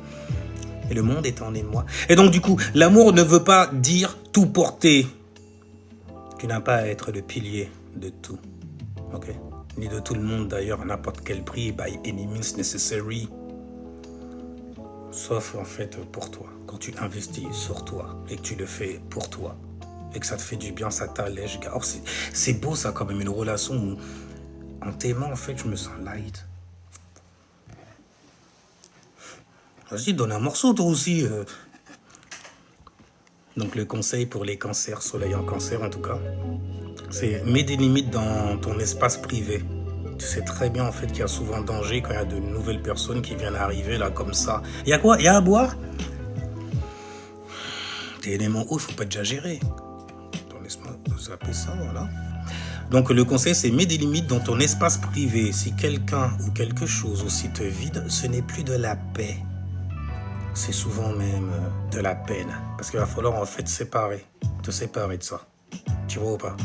Et le monde est en émoi. Et donc, du coup, l'amour ne veut pas dire tout porter. Tu n'as pas à être le pilier de tout. Ok? Ni de tout le monde, d'ailleurs, à n'importe quel prix, by any means necessary. Sauf, en fait, pour toi. Quand tu investis sur toi et que tu le fais pour toi et que ça te fait du bien, ça t'allège, gars. Oh, c'est beau, ça, quand même, une relation où, en t'aimant, en fait, je me sens light. Vas-y, donne un morceau, toi aussi. Donc, le conseil pour les cancers, soleil en cancer, en tout cas, c'est mets des limites dans ton espace privé. Tu sais très bien, en fait, qu'il y a souvent danger quand il y a de nouvelles personnes qui viennent arriver, là, comme ça. Il y a quoi? Il y a à boire? Tes éléments hauts, il faut pas déjà gérer. Laisse-moi zapper ça, voilà. Donc, le conseil, c'est mets des limites dans ton espace privé. Si quelqu'un ou quelque chose aussi te vide, ce n'est plus de la paix. C'est souvent même de la peine. Parce qu'il va falloir, en fait, te séparer de ça. Tu vois ou pas?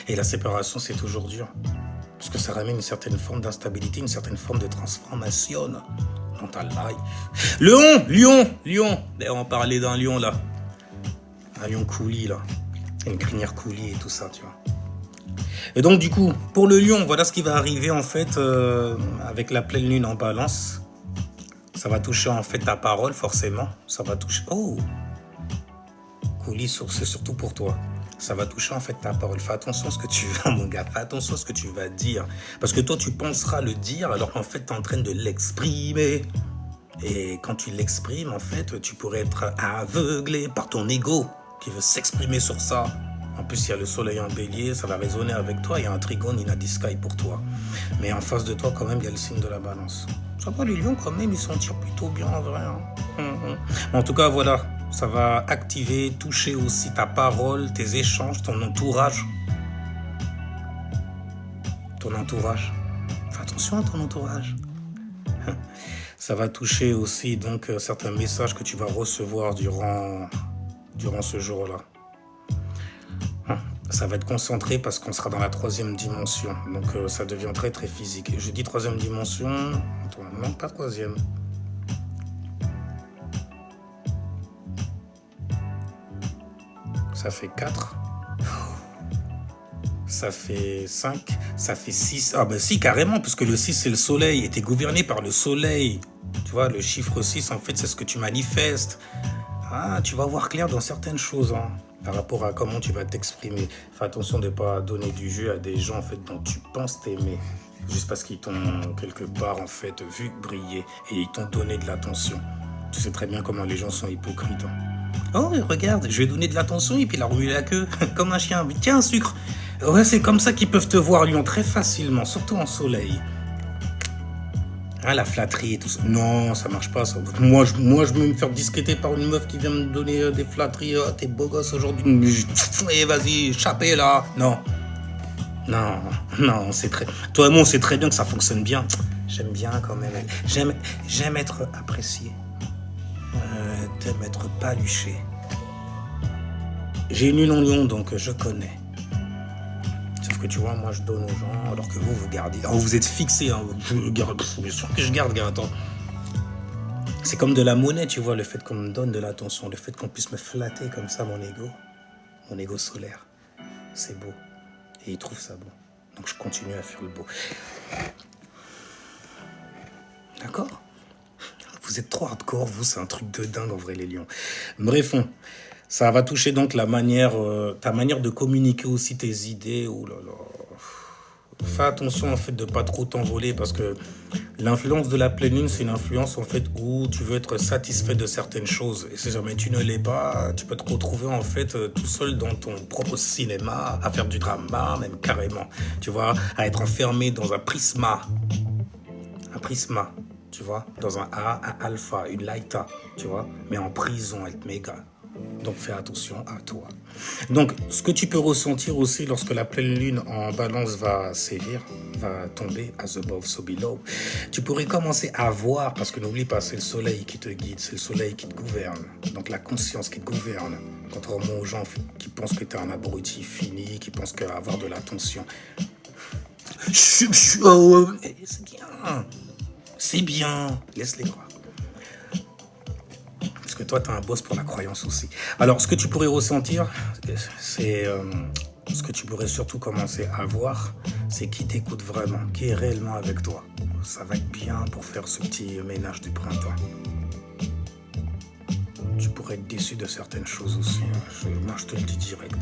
Et la séparation, c'est toujours dur. Parce que ça ramène une certaine forme d'instabilité, une certaine forme de transformation dans ta life. Lion. D'ailleurs, on parlait d'un lion, là. Un lion coulis, là. Une crinière coulis et tout ça, tu vois. Et donc, du coup, pour le lion, voilà ce qui va arriver, en fait, avec la pleine lune en balance. Ça va toucher, en fait, ta parole, forcément. Ça va toucher... Oh! Coulis, c'est surtout pour toi. Ça va toucher en fait ta parole. Fais attention à ce que tu vas, mon gars. Fais attention à ce que tu vas dire. Parce que toi, tu penseras le dire alors qu'en fait, tu es en train de l'exprimer. Et quand tu l'exprimes, en fait, tu pourrais être aveuglé par ton ego qui veut s'exprimer sur ça. En plus, il y a le soleil en bélier, ça va résonner avec toi. Il y a un trigone in the sky pour toi. Mais en face de toi, quand même, il y a le signe de la balance. Ça va, les lions, quand même, ils s'en tirent plutôt bien, en vrai. Hein. En tout cas, voilà. Ça va activer, toucher aussi ta parole, tes échanges, ton entourage. Ton entourage. Fais attention à ton entourage. Ça va toucher aussi donc certains messages que tu vas recevoir durant ce jour-là. Ça va être concentré parce qu'on sera dans la 3e dimension. Donc ça devient très très physique. Je dis 3e dimension, non pas 3e. Ça fait 4, ça fait 5, ça fait 6. Ah ben si, carrément, parce que le 6, c'est le soleil. Et t'es gouverné par le soleil. Tu vois, le chiffre 6, en fait, c'est ce que tu manifestes. Ah, tu vas voir clair dans certaines choses, hein, par rapport à comment tu vas t'exprimer. Fais attention de ne pas donner du jus à des gens, en fait, dont tu penses t'aimer. Juste parce qu'ils t'ont, quelque part, en fait, vu briller. Et ils t'ont donné de l'attention. Tu sais très bien comment les gens sont hypocrites, hein. Oh, regarde, je vais donner de l'attention et puis la remuer la queue, comme un chien. Tiens, un sucre. Ouais, c'est comme ça qu'ils peuvent te voir, Lion, très facilement, surtout en soleil. Hein, la flatterie et tout ça. Non, ça marche pas, ça. Moi, je vais me faire disqueter par une meuf qui vient me donner des flatteries. Oh, t'es beau gosse aujourd'hui. Et vas-y, chapez là. Non, c'est très... Toi et moi, on sait très bien que ça fonctionne bien. J'aime bien quand même. J'aime être apprécié. T'aimes être paluché. J'ai une lune en lion, donc je connais. Sauf que tu vois, moi je donne aux gens, alors que vous gardez. Alors vous êtes fixés, hein. Je garde, bien sûr que je garde, gars, attends. C'est comme de la monnaie, tu vois, le fait qu'on me donne de l'attention, le fait qu'on puisse me flatter comme ça, mon ego solaire. C'est beau. Et il trouve ça beau. Donc je continue à faire le beau. D'accord ? Vous êtes trop hardcore, vous, c'est un truc de dingue en vrai, les lions. Bref, Ça va toucher donc la manière, ta manière de communiquer aussi tes idées. Oh là là. Fais attention en fait de pas trop t'envoler parce que l'influence de la pleine lune, c'est une influence en fait où tu veux être satisfait de certaines choses. Et si jamais tu ne l'es pas, tu peux te retrouver en fait tout seul dans ton propre cinéma, à faire du drama, même carrément. Tu vois, à être enfermé dans un prisma, tu vois, dans un A, un alpha, une laïta, tu vois, mais en prison, être méga. Donc fais attention à toi. Donc ce que tu peux ressentir aussi lorsque la pleine lune en balance va sévir, va tomber as above so below, tu pourrais commencer à voir, parce que n'oublie pas, c'est le soleil qui te guide, c'est le soleil qui te gouverne, donc la conscience qui te gouverne, contrairement aux gens qui pensent que tu es un abruti fini, qui pensent qu'avoir de l'attention. C'est bien, laisse-les croire. Parce que toi, tu as un boss pour la croyance aussi. Alors, ce que tu pourrais ressentir, c'est... ce que tu pourrais surtout commencer à voir, c'est qui t'écoute vraiment, qui est réellement avec toi. Ça va être bien pour faire ce petit ménage du printemps. Tu pourrais être déçu de certaines choses aussi. Moi, je te le dis direct.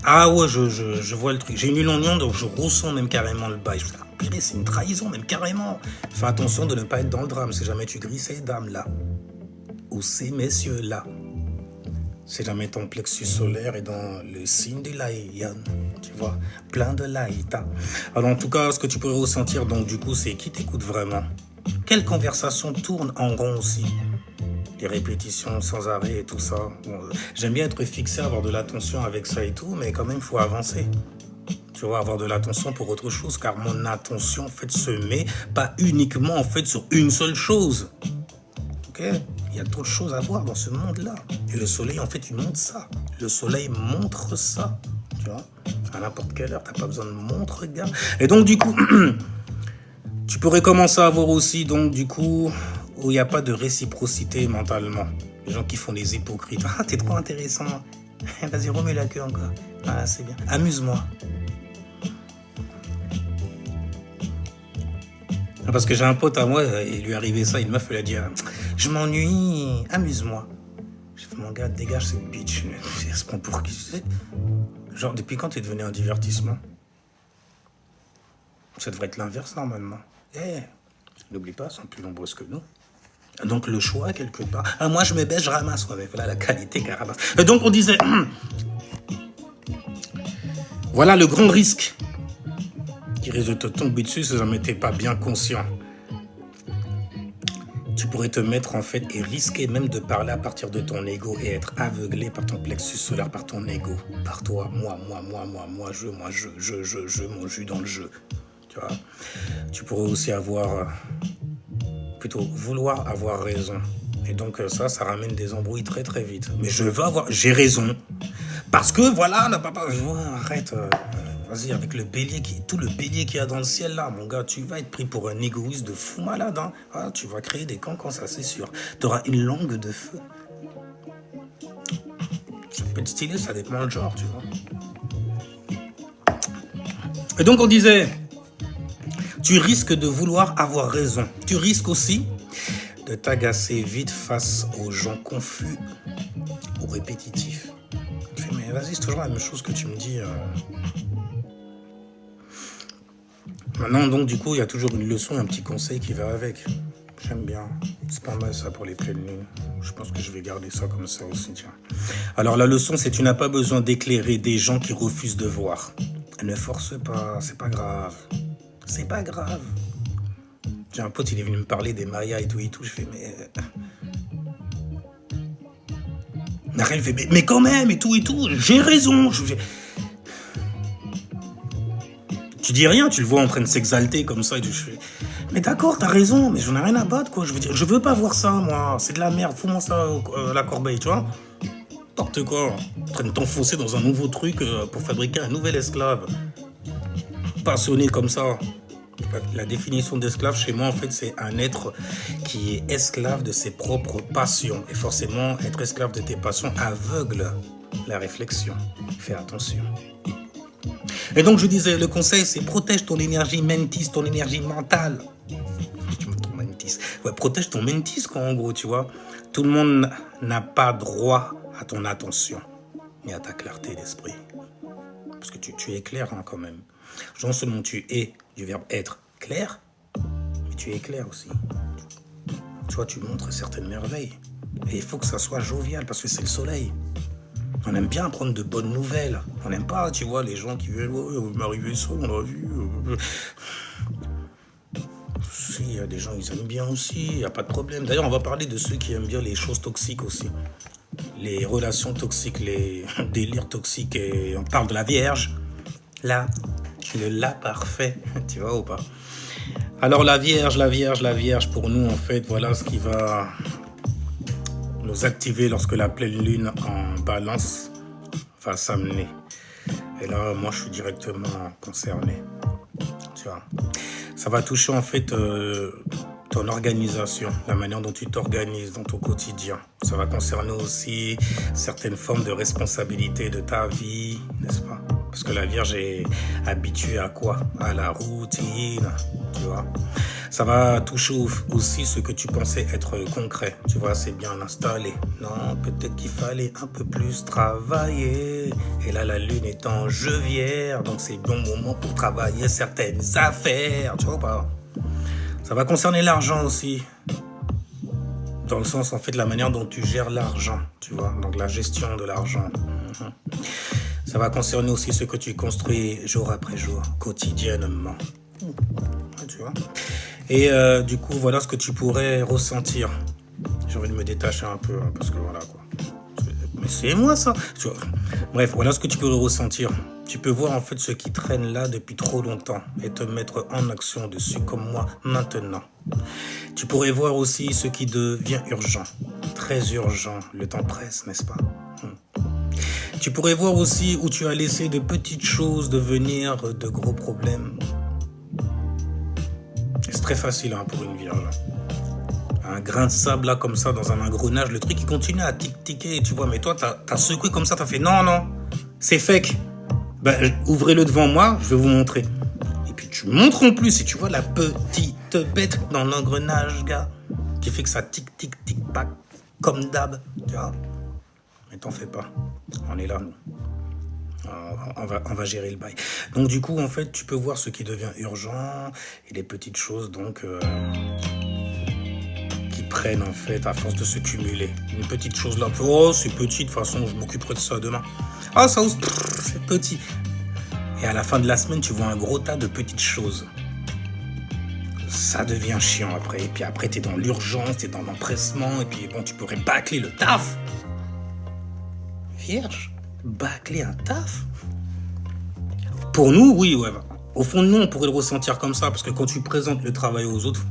Ah ouais, je vois le truc. J'ai une lune en lion, donc je ressens même carrément le bail. Je me dis, ah, purée, c'est une trahison, même carrément. Fais attention de ne pas être dans le drame. Si jamais tu grilles ces dames-là, ou ces messieurs-là, si jamais ton plexus solaire est dans le signe du Lion, tu vois, plein de laïta. Alors en tout cas, ce que tu pourrais ressentir, donc du coup, c'est qui t'écoute vraiment. Quelle conversation tourne en rond aussi. Des répétitions sans arrêt et tout ça. Bon, j'aime bien être fixé, avoir de l'attention avec ça et tout, mais quand même, il faut avancer. Tu vois, avoir de l'attention pour autre chose, car mon attention, en fait, se met pas uniquement, en fait, sur une seule chose. Ok ? Il y a d'autres choses à voir dans ce monde-là. Et le soleil, en fait, il montre ça. Le soleil montre ça. Tu vois, à n'importe quelle heure, t'as pas besoin de montre, gars. Et donc, du coup, tu pourrais commencer à voir aussi, donc, du coup, où il n'y a pas de réciprocité mentalement. Les gens qui font des hypocrites. Ah, t'es trop intéressant. Vas-y, remets la queue encore. Ah, c'est bien. Amuse-moi. Parce que j'ai un pote à moi, il lui est arrivé ça, une meuf, elle a dit « Je m'ennuie, amuse-moi. » J'ai fait « Mon gars, dégage cette bitch. » Elle se prend pour qui? Genre, depuis quand t'es devenu un divertissement? Ça devrait être l'inverse, normalement. N'oublie pas, elles sont plus nombreuses que nous. Donc, le choix, quelque part. Ah, moi, je me baisse, je ramasse. Ouais, voilà la qualité qu'elle ramasse. Et donc, on disait... voilà le grand risque qui risque de te tomber dessus si jamais t'es pas bien conscient. Tu pourrais te mettre en fait et risquer même de parler à partir de ton ego et être aveuglé par ton plexus solaire, par ton ego, par toi, moi, je, mon jus dans le jeu. Tu vois. Tu pourrais aussi avoir, plutôt vouloir avoir raison. Et donc ça ramène des embrouilles très très vite. Mais j'ai raison. Parce que voilà, arrête. Vas-y, avec tout le bélier qu'il y a dans le ciel là, mon gars, tu vas être pris pour un égoïste de fou malade. Hein. Ah, tu vas créer des cancans, ça c'est sûr. Tu auras une langue de feu. Ça peut être stylé, ça dépend le genre, tu vois. Et donc on disait, tu risques de vouloir avoir raison. Tu risques aussi de t'agacer vite face aux gens confus ou répétitifs. Tu fais, mais vas-y, c'est toujours la même chose que tu me dis. Maintenant, donc, du coup, il y a toujours une leçon, un petit conseil qui va avec. J'aime bien. C'est pas mal, ça, pour les pleines lunes. Je pense que je vais garder ça comme ça aussi, tiens. Alors, la leçon, c'est tu n'as pas besoin d'éclairer des gens qui refusent de voir. Ne force pas, c'est pas grave. C'est pas grave. J'ai un pote, il est venu me parler des Mayas et tout. Je fais, mais... Narelle fait, mais quand même, et tout. J'ai raison. Tu dis rien, tu le vois en train de s'exalter comme ça. Et je fais, mais d'accord, t'as raison, mais j'en ai rien à battre, quoi. Je veux dire, je veux pas voir ça, moi. C'est de la merde, fous-moi ça à la corbeille, tu vois. N'importe quoi. En train de t'enfoncer dans un nouveau truc pour fabriquer un nouvel esclave. Passionné comme ça. La définition d'esclave, chez moi, en fait, c'est un être qui est esclave de ses propres passions. Et forcément, être esclave de tes passions aveugle la réflexion. Fais attention. Et donc, je disais, le conseil, c'est protège ton énergie mentis, ton énergie mentale. Ton mentis. Ouais, protège ton mentis, quoi, en gros, tu vois. Tout le monde n'a pas droit à ton attention et à ta clarté d'esprit. Parce que tu es clair hein, quand même. Non seulement tu es du verbe être clair, mais tu es clair aussi. Tu vois, tu montres certaines merveilles. Et il faut que ça soit jovial parce que c'est le soleil. On aime bien apprendre de bonnes nouvelles. On n'aime pas, tu vois, les gens qui viennent, ouais, m'arriver ça, on l'a vu. Si, il y a des gens, ils aiment bien aussi, il n'y a pas de problème. D'ailleurs, on va parler de ceux qui aiment bien les choses toxiques aussi. Les relations toxiques, les délires toxiques. Et on parle de la Vierge. Là, le la parfait, tu vois ou pas? Alors la Vierge, pour nous, en fait, voilà ce qui va nous activer lorsque la pleine lune en balance va s'amener. Et là, moi, je suis directement concerné. Tu vois, ça va toucher en fait ton organisation, la manière dont tu t'organises dans ton quotidien. Ça va concerner aussi certaines formes de responsabilité de ta vie, n'est-ce pas? Parce que la Vierge est habituée à quoi? À la routine, tu vois. Ça va toucher aussi ce que tu pensais être concret. Tu vois, c'est bien installé. Non, peut-être qu'il fallait un peu plus travailler. Et là, la lune est en Gevière, donc c'est bon moment pour travailler certaines affaires. Tu vois pas? Ça va concerner l'argent aussi. Dans le sens, en fait, la manière dont tu gères l'argent. Tu vois, donc la gestion de l'argent. Ça va concerner aussi ce que tu construis jour après jour, quotidiennement. Tu vois. Et du coup, voilà ce que tu pourrais ressentir. J'ai envie de me détacher un peu, hein, parce que voilà quoi. Mais c'est moi ça. Tu vois. Bref, voilà ce que tu peux ressentir. Tu peux voir en fait ce qui traîne là depuis trop longtemps et te mettre en action dessus comme moi maintenant. Tu pourrais voir aussi ce qui devient urgent, très urgent. Le temps presse, n'est-ce pas? Tu pourrais voir aussi où tu as laissé de petites choses devenir de gros problèmes. C'est très facile hein, pour une vierge. Un grain de sable là comme ça dans un engrenage, le truc il continue à tic-tiquer, tu vois. Mais toi t'as secoué comme ça, t'as fait non, c'est fake. Ben, ouvrez-le devant moi, je vais vous montrer. Et puis tu montres en plus et tu vois la petite bête dans l'engrenage, gars, qui fait que ça tic-tic-tic-pac comme d'hab, tu vois. Mais t'en fais pas, on est là nous. On va gérer le bail. Donc du coup, en fait, tu peux voir ce qui devient urgent et les petites choses donc qui prennent en fait à force de se cumuler. Une petite chose là, oh c'est petit, de toute façon je m'occuperai de ça demain. Ah ça c'est petit. Et à la fin de la semaine, tu vois un gros tas de petites choses. Ça devient chiant après. Et puis après, t'es dans l'urgence, t'es dans l'empressement. Et puis bon, tu pourrais bâcler le taf. Vierge, bâcler un taf? Pour nous, oui, ouais. Au fond de nous, on pourrait le ressentir comme ça, parce que quand tu présentes le travail aux autres,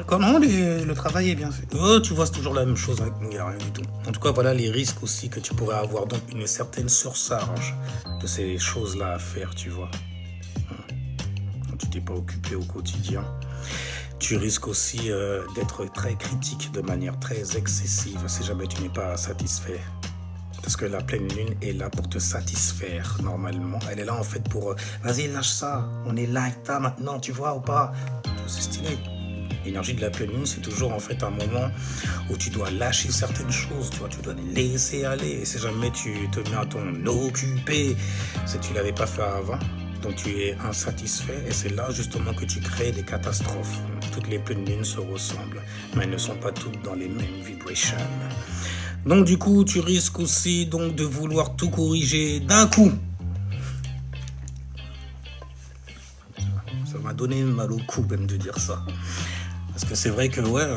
comment le travail est bien fait? Oh, tu vois, c'est toujours la même chose avec nous, il n'y a rien du tout. En tout cas, voilà les risques aussi que tu pourrais avoir, donc une certaine surcharge de ces choses-là à faire, tu vois. Quand tu t'es pas occupé au quotidien. Tu risques aussi d'être très critique de manière très excessive si jamais tu n'es pas satisfait. Parce que la pleine lune est là pour te satisfaire, normalement. Elle est là, en fait, pour... vas-y, lâche ça. On est là, maintenant, tu vois, ou pas? C'est stylé. L'énergie de la pleine lune, c'est toujours, en fait, un moment où tu dois lâcher certaines choses, tu vois. Tu dois les laisser aller. Et si jamais tu te mets à t'en occuper, c'est que tu ne l'avais pas fait avant. Donc, tu es insatisfait. Et c'est là, justement, que tu crées des catastrophes. Toutes les pleines lunes se ressemblent, mais elles ne sont pas toutes dans les mêmes vibrations. Donc du coup, tu risques aussi donc de vouloir tout corriger d'un coup. Ça m'a donné mal au cou même de dire ça. Parce que c'est vrai que ouais,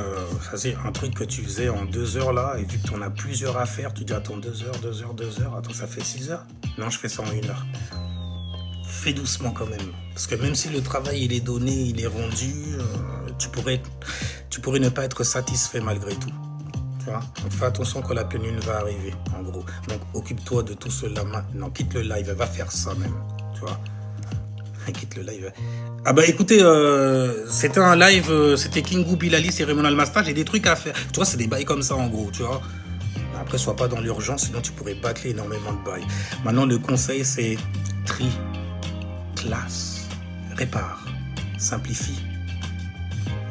ça c'est un truc que tu faisais en 2 heures là, et vu que tu en as plusieurs à faire, tu dis attends 2 heures, attends ça fait 6 heures. Non, je fais ça en 1 heure. Fais doucement quand même. Parce que même si le travail il est donné, il est rendu, tu pourrais ne pas être satisfait malgré tout. Tu vois? Donc fais attention quand la pleine lune va arriver, en gros. Donc occupe-toi de tout cela maintenant. Quitte le live, va faire ça même. Tu vois? Quitte le live. Ah bah écoutez, c'était un live, c'était Kingou Bilali, cérémonial master, j'ai des trucs à faire. Tu vois, c'est des bails comme ça en gros, tu vois. Après, sois pas dans l'urgence, sinon tu pourrais bâcler énormément de bails. Maintenant, le conseil, c'est tri, classe, répare, simplifie,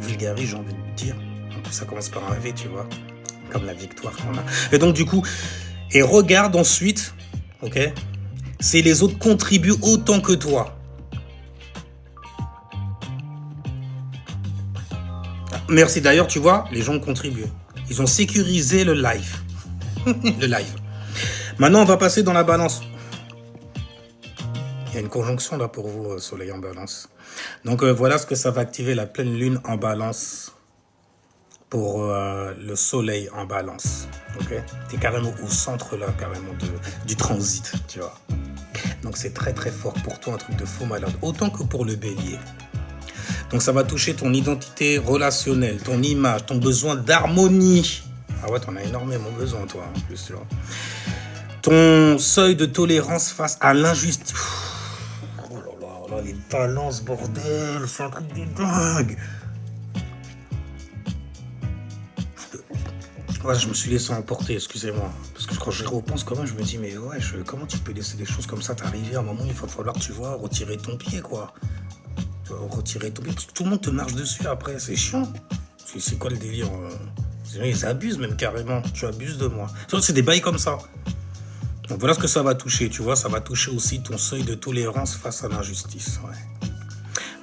vulgarise, j'ai envie de dire. En plus, ça commence par un V, tu vois. comme la victoire qu'on a. Et donc du coup, et regarde ensuite, ok, si les autres contribuent autant que toi. Merci d'ailleurs, tu vois, les gens ont contribué. Ils ont sécurisé le live. Le live. Maintenant, on va passer dans la balance. Il y a une conjonction là pour vous, soleil en balance. Donc voilà ce que ça va activer la pleine lune en balance pour le soleil en balance. Ok, t'es carrément au centre là, carrément du transit, tu vois. Donc c'est très très fort pour toi, un truc de faux malade, autant que pour le bélier. Donc ça va toucher ton identité relationnelle, ton image, ton besoin d'harmonie. Ah ouais, t'en as énormément besoin toi en plus, tu vois. Ton seuil de tolérance face à l'injustice. Oh là là, les balances, bordel, c'est un truc de dingue. Ouais, je me suis laissé emporter, excusez-moi. Parce que quand je repense quand même, je me dis, mais ouais, comment tu peux laisser des choses comme ça t'arriver à un moment où il va falloir, tu vois, retirer ton pied, quoi. Retirer ton pied, parce que tout le monde te marche dessus après, c'est chiant. C'est quoi le délire? Ils abusent même carrément, tu abuses de moi. C'est des bails comme ça. Donc voilà ce que ça va toucher, tu vois, ça va toucher aussi ton seuil de tolérance face à l'injustice. Ouais.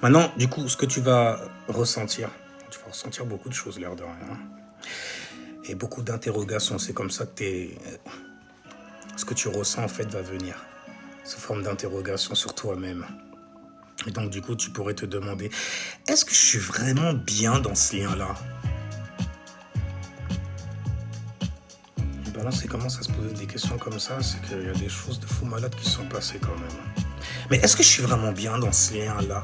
Maintenant, du coup, ce que tu vas ressentir beaucoup de choses, l'air de rien. Et beaucoup d'interrogations, c'est comme ça que ce que tu ressens en fait va venir, sous forme d'interrogation sur toi-même. Et donc du coup, tu pourrais te demander, est-ce que je suis vraiment bien dans ce lien-là? Et ben là, c'est commence à se poser des questions comme ça, c'est qu'il y a des choses de fous malades qui se sont passées quand même. Mais est-ce que je suis vraiment bien dans ce lien-là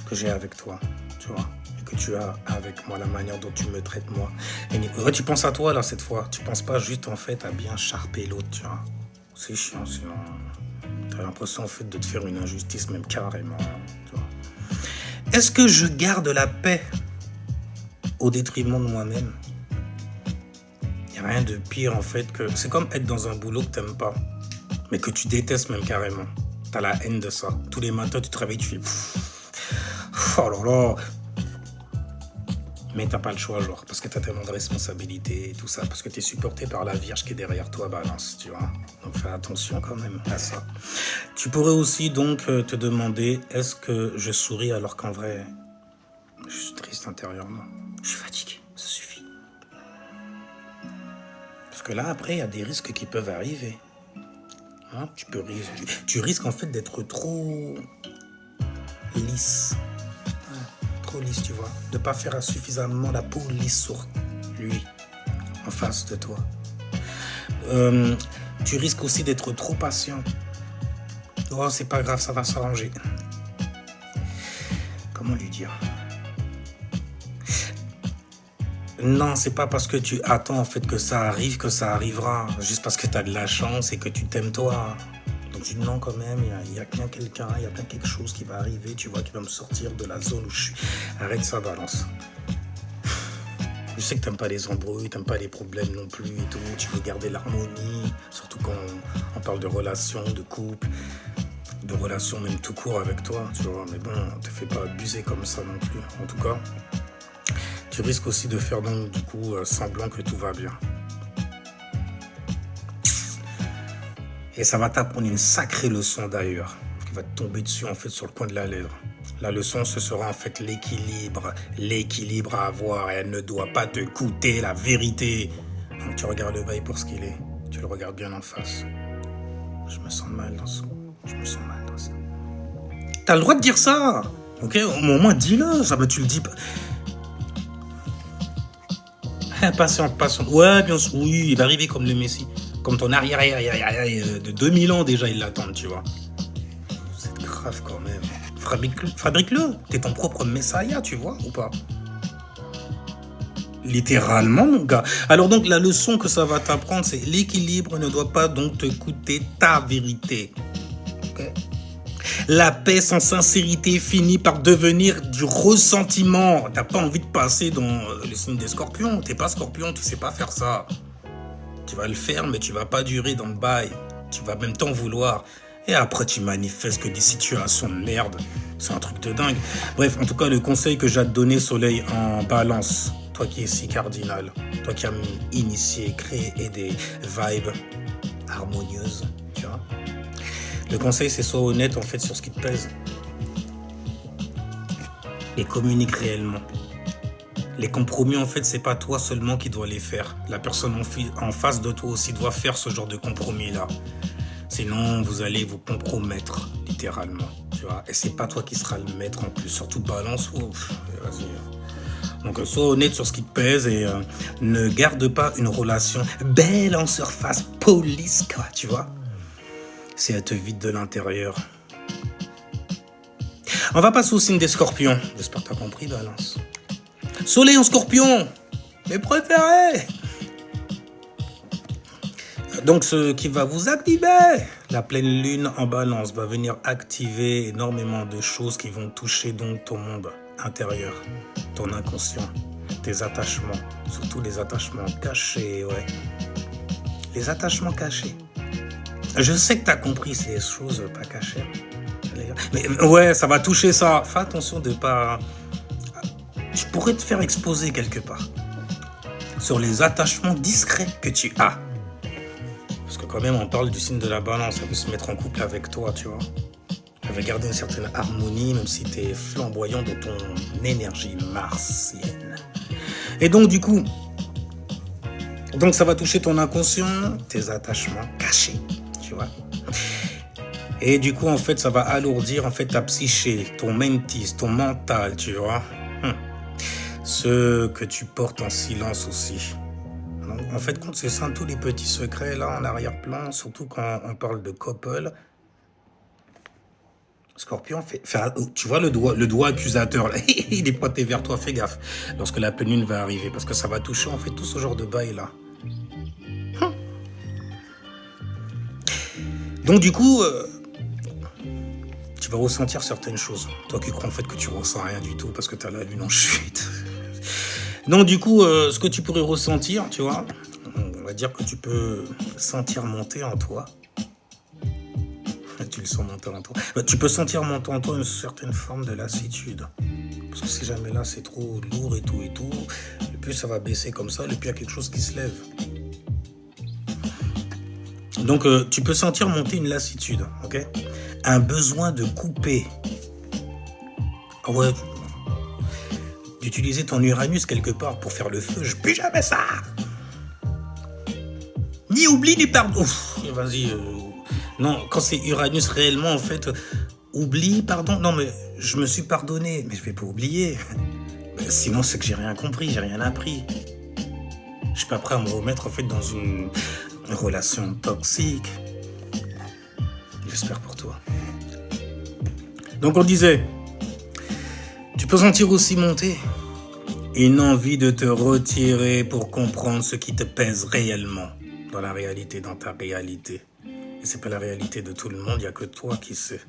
que j'ai avec toi, tu vois, et que tu as avec moi, la manière dont tu me traites moi? Et tu penses à toi là cette fois, tu penses pas juste en fait à bien charper l'autre, tu vois. C'est chiant sinon. T'as l'impression en fait de te faire une injustice même carrément, tu vois. Est-ce que je garde la paix au détriment de moi-même? Il n'y a rien de pire en fait que... C'est comme être dans un boulot que t'aimes pas, mais que tu détestes même carrément. T'as la haine de ça. Tous les matins tu te réveilles, tu fais... Oh là là. Mais t'as pas le choix, genre, parce que t'as tellement de responsabilités et tout ça, parce que t'es supporté par la Vierge qui est derrière toi, balance, tu vois. Donc fais attention quand même à ça. Tu pourrais aussi donc te demander, est-ce que je souris alors qu'en vrai, je suis triste intérieurement. Je suis fatigué, ça suffit. Parce que là, après, il y a des risques qui peuvent arriver. Hein, tu risques en fait d'être trop lisse. Trop lisse, tu vois. De ne pas faire suffisamment la peau lisse sur lui, en face de toi. Tu risques aussi d'être trop patient. Oh, c'est pas grave, ça va s'arranger. Comment lui dire? Non, c'est pas parce que tu attends en fait que ça arrive que ça arrivera. Juste parce que tu as de la chance et que tu t'aimes toi. Donc tu dis non quand même, il y a bien quelqu'un, il y a bien quelque chose qui va arriver, tu vois, qui va me sortir de la zone où je suis. Arrête ça, balance. Je sais que t'aimes pas les embrouilles, t'aimes pas les problèmes non plus et tout. Tu veux garder l'harmonie, surtout quand on parle de relations, de couple, de relations même tout court avec toi, tu vois. Mais bon, te fais pas abuser comme ça non plus. En tout cas, tu risques aussi de faire donc du coup semblant que tout va bien. Et ça va t'apprendre une sacrée leçon d'ailleurs, qui va te tomber dessus en fait sur le coin de la lèvre. La leçon, ce sera en fait l'équilibre à avoir, et elle ne doit pas te coûter la vérité. Donc tu regardes le bail pour ce qu'il est, tu le regardes bien en face. Je me sens mal dans ça, T'as le droit de dire ça, ok? Au moins dis-le, ça, mais tu le dis pas. Patient. Ouais, bien sûr, oui, il va arriver comme le Messie. Comme ton arrière de 2000 ans déjà, ils l'attendent, tu vois. C'est grave quand même. Fabrique-le. T'es ton propre messiah, tu vois, ou pas? Littéralement, mon gars. Alors donc, la leçon que ça va t'apprendre, c'est l'équilibre ne doit pas donc te coûter ta vérité. Okay? La paix sans sincérité finit par devenir du ressentiment. T'as pas envie de passer dans le signe des scorpions. T'es pas scorpion, tu sais pas faire ça. Tu vas le faire, mais tu vas pas durer dans le bail. Tu vas même t'en vouloir. Et après, tu manifestes que des situations de merde. C'est un truc de dingue. Bref, en tout cas, le conseil que j'ai à te donner, Soleil en balance, toi qui es si cardinal, toi qui as initié, créé des vibes harmonieuses, tu vois. Le conseil, c'est sois honnête en fait sur ce qui te pèse et communique réellement. Les compromis, en fait, c'est pas toi seulement qui dois les faire. La personne en face de toi aussi doit faire ce genre de compromis-là. Sinon, vous allez vous compromettre, littéralement. Tu vois. Et c'est pas toi qui seras le maître en plus. Surtout balance, ouf, vas-y. Donc, sois honnête sur ce qui te pèse et ne garde pas une relation belle en surface, police, quoi, tu vois. Si elle te vide de l'intérieur. On va passer au signe des scorpions. J'espère que tu as compris, balance. Soleil en scorpion, mes préférés. Donc ce qui va vous activer, la pleine lune en balance va venir activer énormément de choses qui vont toucher donc ton monde intérieur, ton inconscient, tes attachements, surtout les attachements cachés, ouais. Les attachements cachés. Je sais que tu as compris ces choses pas cachées. Mais ouais, ça va toucher ça. Fais attention de pas... Je pourrais te faire exposer quelque part sur les attachements discrets que tu as. Parce que quand même, on parle du signe de la balance. Elle veut se mettre en couple avec toi, tu vois. Elle veut garder une certaine harmonie, même si tu es flamboyant dans ton énergie martienne. Et donc, du coup, ça va toucher ton inconscient, tes attachements cachés, tu vois. Et du coup, en fait, ça va alourdir en fait ta psyché, ton mentis, ton mental, tu vois. Ce que tu portes en silence aussi. Donc, en fait, quand c'est ça, tous les petits secrets là en arrière-plan, surtout quand on parle de couple. Scorpion, tu vois le doigt accusateur là, il est pointé vers toi, fais gaffe. Lorsque la pleine lune va arriver, parce que ça va toucher en fait tout ce genre de bail là. Donc du coup, tu vas ressentir certaines choses. Toi qui crois en fait que tu ressens rien du tout parce que tu as la lune en chute. Donc du coup, ce que tu pourrais ressentir, tu vois, on va dire que tu peux sentir monter en toi. Tu le sens monter en toi. Tu peux sentir monter en toi une certaine forme de lassitude. Parce que si jamais là c'est trop lourd et tout, le plus ça va baisser comme ça, le plus il y a quelque chose qui se lève. Donc tu peux sentir monter une lassitude, ok? Un besoin de couper. Ah ouais, d'utiliser ton Uranus quelque part pour faire le feu, je plus jamais ça. Ni oubli ni pardon. Vas-y. Non, quand c'est Uranus réellement en fait, oublie, pardon. Non mais je me suis pardonné, mais je vais pas oublier. Sinon c'est que j'ai rien compris, j'ai rien appris. Je suis pas prêt à me remettre en fait dans une relation toxique. J'espère pour toi. Donc on disait, tu peux sentir aussi monter une envie de te retirer pour comprendre ce qui te pèse réellement dans la réalité, dans ta réalité. Et c'est pas la réalité de tout le monde, il n'y a que toi qui sais.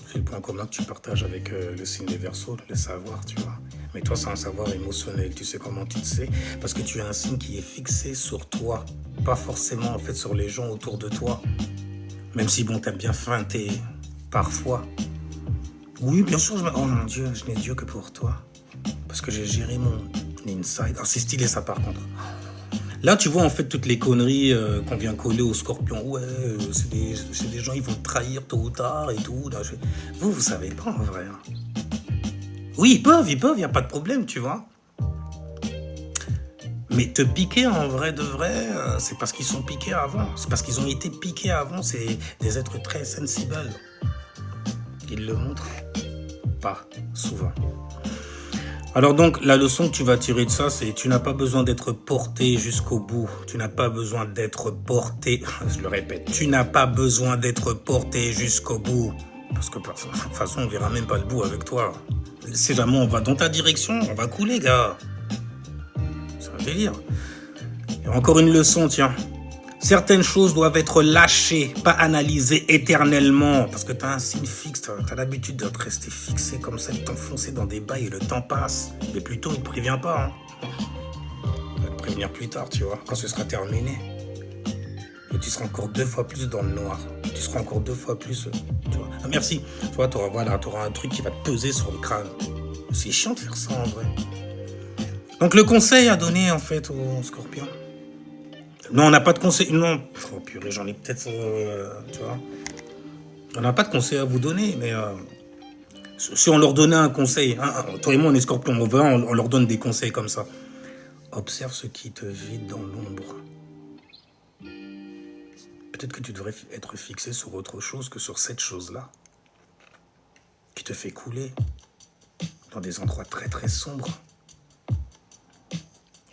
C'est le point commun que tu partages avec le signe des Verseaux, le savoir, tu vois. Mais toi, c'est un savoir émotionnel, tu sais comment tu te sais, parce que tu as un signe qui est fixé sur toi, pas forcément en fait sur les gens autour de toi. Même si bon, t'aimes bien feinter parfois. Oui, bien sûr, oh mon Dieu, je n'ai Dieu que pour toi. Parce que j'ai géré mon inside. Ah, c'est stylé ça par contre. Là, tu vois en fait toutes les conneries qu'on vient coller aux scorpions. Ouais, c'est des gens, ils vont te trahir tôt ou tard et tout. Là, vous savez pas en vrai. Hein. Oui, ils peuvent, il n'y a pas de problème, tu vois. Mais te piquer en vrai de vrai, c'est parce qu'ils sont piqués avant. C'est parce qu'ils ont été piqués avant. C'est des êtres très sensibles. Ils le montrent pas souvent. Alors donc, la leçon que tu vas tirer de ça, c'est tu n'as pas besoin d'être porté jusqu'au bout. Tu n'as pas besoin d'être porté, je le répète, tu n'as pas besoin d'être porté jusqu'au bout. Parce que de toute façon, on verra même pas le bout avec toi. Si jamais on va dans ta direction, on va couler, gars. C'est un délire. Et encore une leçon, tiens. Certaines choses doivent être lâchées, pas analysées éternellement. Parce que tu as un signe fixe, tu as l'habitude de te rester fixé comme ça, de t'enfoncer dans des bails et le temps passe. Mais plutôt, ne te préviens pas. Hein. On va te prévenir plus tard, tu vois, quand ce sera terminé. Et tu seras encore 2 fois plus dans le noir. Tu seras encore 2 fois plus... Tu vois. Ah, merci. Tu vois, t'auras un truc qui va te peser sur le crâne. C'est chiant de faire ça en vrai. Donc le conseil à donner en fait aux scorpions. Non, on n'a pas de conseil. Non. Oh purée, j'en ai peut-être... tu vois. On n'a pas de conseil à vous donner, mais... si on leur donnait un conseil, hein, toi et moi on est scorpions, on leur donne des conseils comme ça. Observe ce qui te vide dans l'ombre. Peut-être que tu devrais être fixé sur autre chose que sur cette chose-là, qui te fait couler dans des endroits très très sombres.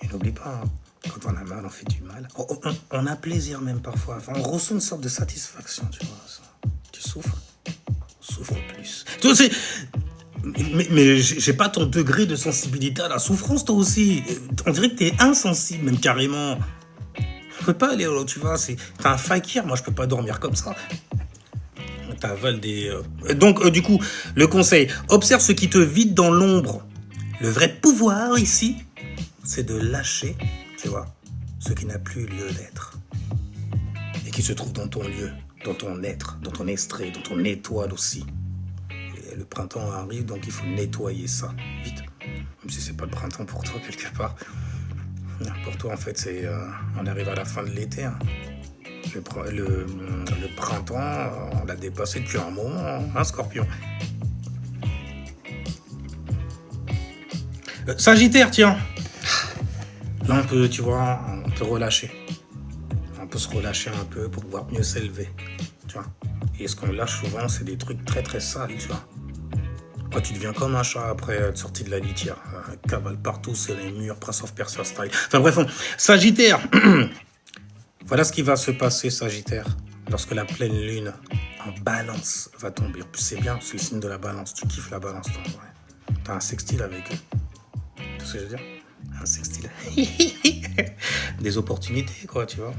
Et n'oublie pas, hein, quand on a mal, on fait du mal. On a plaisir même parfois. Enfin, on ressent une sorte de satisfaction, tu vois. Ça. Tu souffres, souffre plus. Tu vois, mais j'ai pas ton degré de sensibilité à la souffrance, toi aussi. On dirait que t'es insensible, même carrément. Je peux pas aller, tu vois, t'as un fakir, moi je peux pas dormir comme ça. T'avales des... Donc, du coup, le conseil, observe ce qui te vide dans l'ombre. Le vrai pouvoir ici, c'est de lâcher, tu vois, ce qui n'a plus lieu d'être. Et qui se trouve dans ton lieu, dans ton être, dans ton extrait, dans ton étoile aussi. Et le printemps arrive, donc il faut nettoyer ça, vite. Même si c'est pas le printemps pour toi, quelque part. Pour toi, en fait, c'est... on arrive à la fin de l'été, hein. Le printemps, on l'a dépassé depuis un moment, hein, Scorpion. Sagittaire, tiens. Là, on peut, tu vois, on peut relâcher. On peut se relâcher un peu pour pouvoir mieux s'élever, tu vois. Et ce qu'on lâche souvent, c'est des trucs très très sales, tu vois. Quand tu deviens comme un chat après être sorti de la litière. Cavale partout sur les murs, Prince of Persia style. Enfin bref, Sagittaire. Voilà ce qui va se passer, Sagittaire, lorsque la pleine lune en balance va tomber. En plus, c'est bien, c'est le signe de la balance. Tu kiffes la balance, toi. Ouais. T'as un sextile avec eux. Tu sais ce que je veux dire? Un sextile. Des opportunités, quoi, tu vois.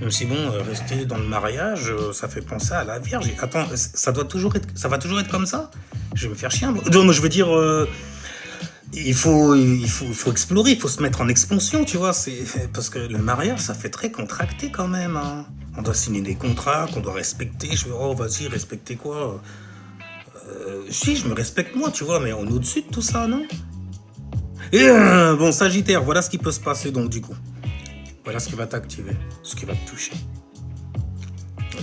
Même si, bon, rester dans le mariage, ça fait penser à la Vierge. Attends, ça va toujours être comme ça? Je vais me faire chier. Non, je veux dire... Il faut explorer, il faut se mettre en expansion, tu vois. Parce que le mariage, ça fait très contracté quand même. Hein. On doit signer des contrats qu'on doit respecter. Je vais, oh, vas-y, respecter quoi? Si, je me respecte moi, tu vois, mais on est au-dessus de tout ça, non? Et bon, Sagittaire, voilà ce qui peut se passer, donc, du coup. Voilà ce qui va t'activer, ce qui va te toucher.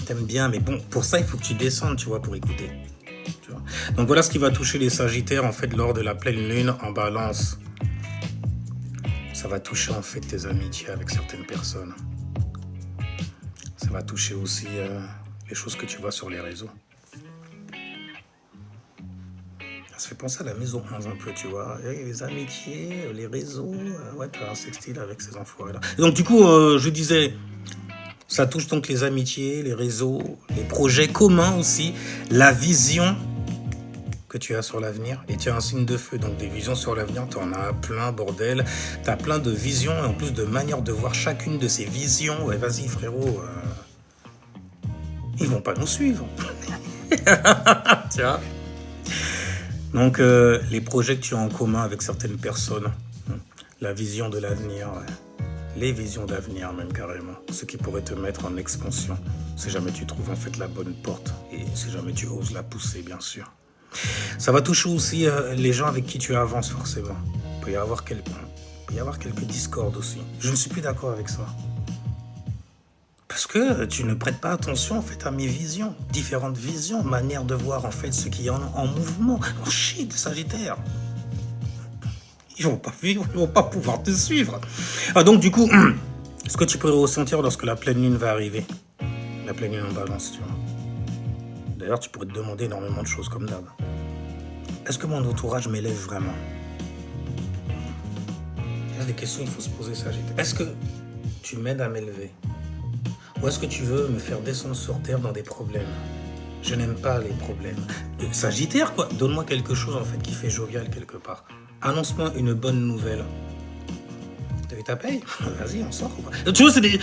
T'aimes bien, mais bon, pour ça, il faut que tu descendes, tu vois, pour écouter. Donc voilà ce qui va toucher les Sagittaires en fait lors de la pleine lune en balance. Ça va toucher en fait tes amitiés avec certaines personnes. Ça va toucher aussi les choses que tu vois sur les réseaux. Ça fait penser à la maison 11 un peu, tu vois. Et les amitiés, les réseaux, ouais, t'as un sextile avec ces enfoirés-là. Et donc du coup, je disais... Ça touche donc les amitiés, les réseaux, les projets communs aussi, la vision que tu as sur l'avenir. Et tu as un signe de feu, donc des visions sur l'avenir, tu en as plein, bordel. Tu as plein de visions et en plus de manières de voir chacune de ces visions. Ouais, vas-y frérot, ils vont pas nous suivre. Tu vois. Donc les projets que tu as en commun avec certaines personnes, la vision de l'avenir, ouais. Les visions d'avenir même carrément, ce qui pourrait te mettre en expansion, si jamais tu trouves en fait la bonne porte et si jamais tu oses la pousser bien sûr. Ça va toucher aussi les gens avec qui tu avances forcément. Il peut y avoir quelques discordes aussi. Je ne suis plus d'accord avec ça. Parce que tu ne prêtes pas attention en fait à mes visions, différentes visions, manières de voir en fait ce qui est en mouvement. Oh shit, Sagittaire. Ils vont pas pouvoir te suivre. Ah, donc du coup, ce que tu pourrais ressentir lorsque la pleine lune va arriver. La pleine lune en balance, tu vois. D'ailleurs, tu pourrais te demander énormément de choses comme d'hab. Est-ce que mon entourage m'élève vraiment? Il y a des questions qu'il faut se poser, Sagittaire. Est-ce que tu m'aides à m'élever? Ou est-ce que tu veux me faire descendre sur terre dans des problèmes? Je n'aime pas les problèmes. Sagittaire, quoi. Donne-moi quelque chose, en fait, qui fait jovial quelque part. Annonce-moi une bonne nouvelle. T'as vu ta paye? Vas-y, on sort. Tu vois, c'est des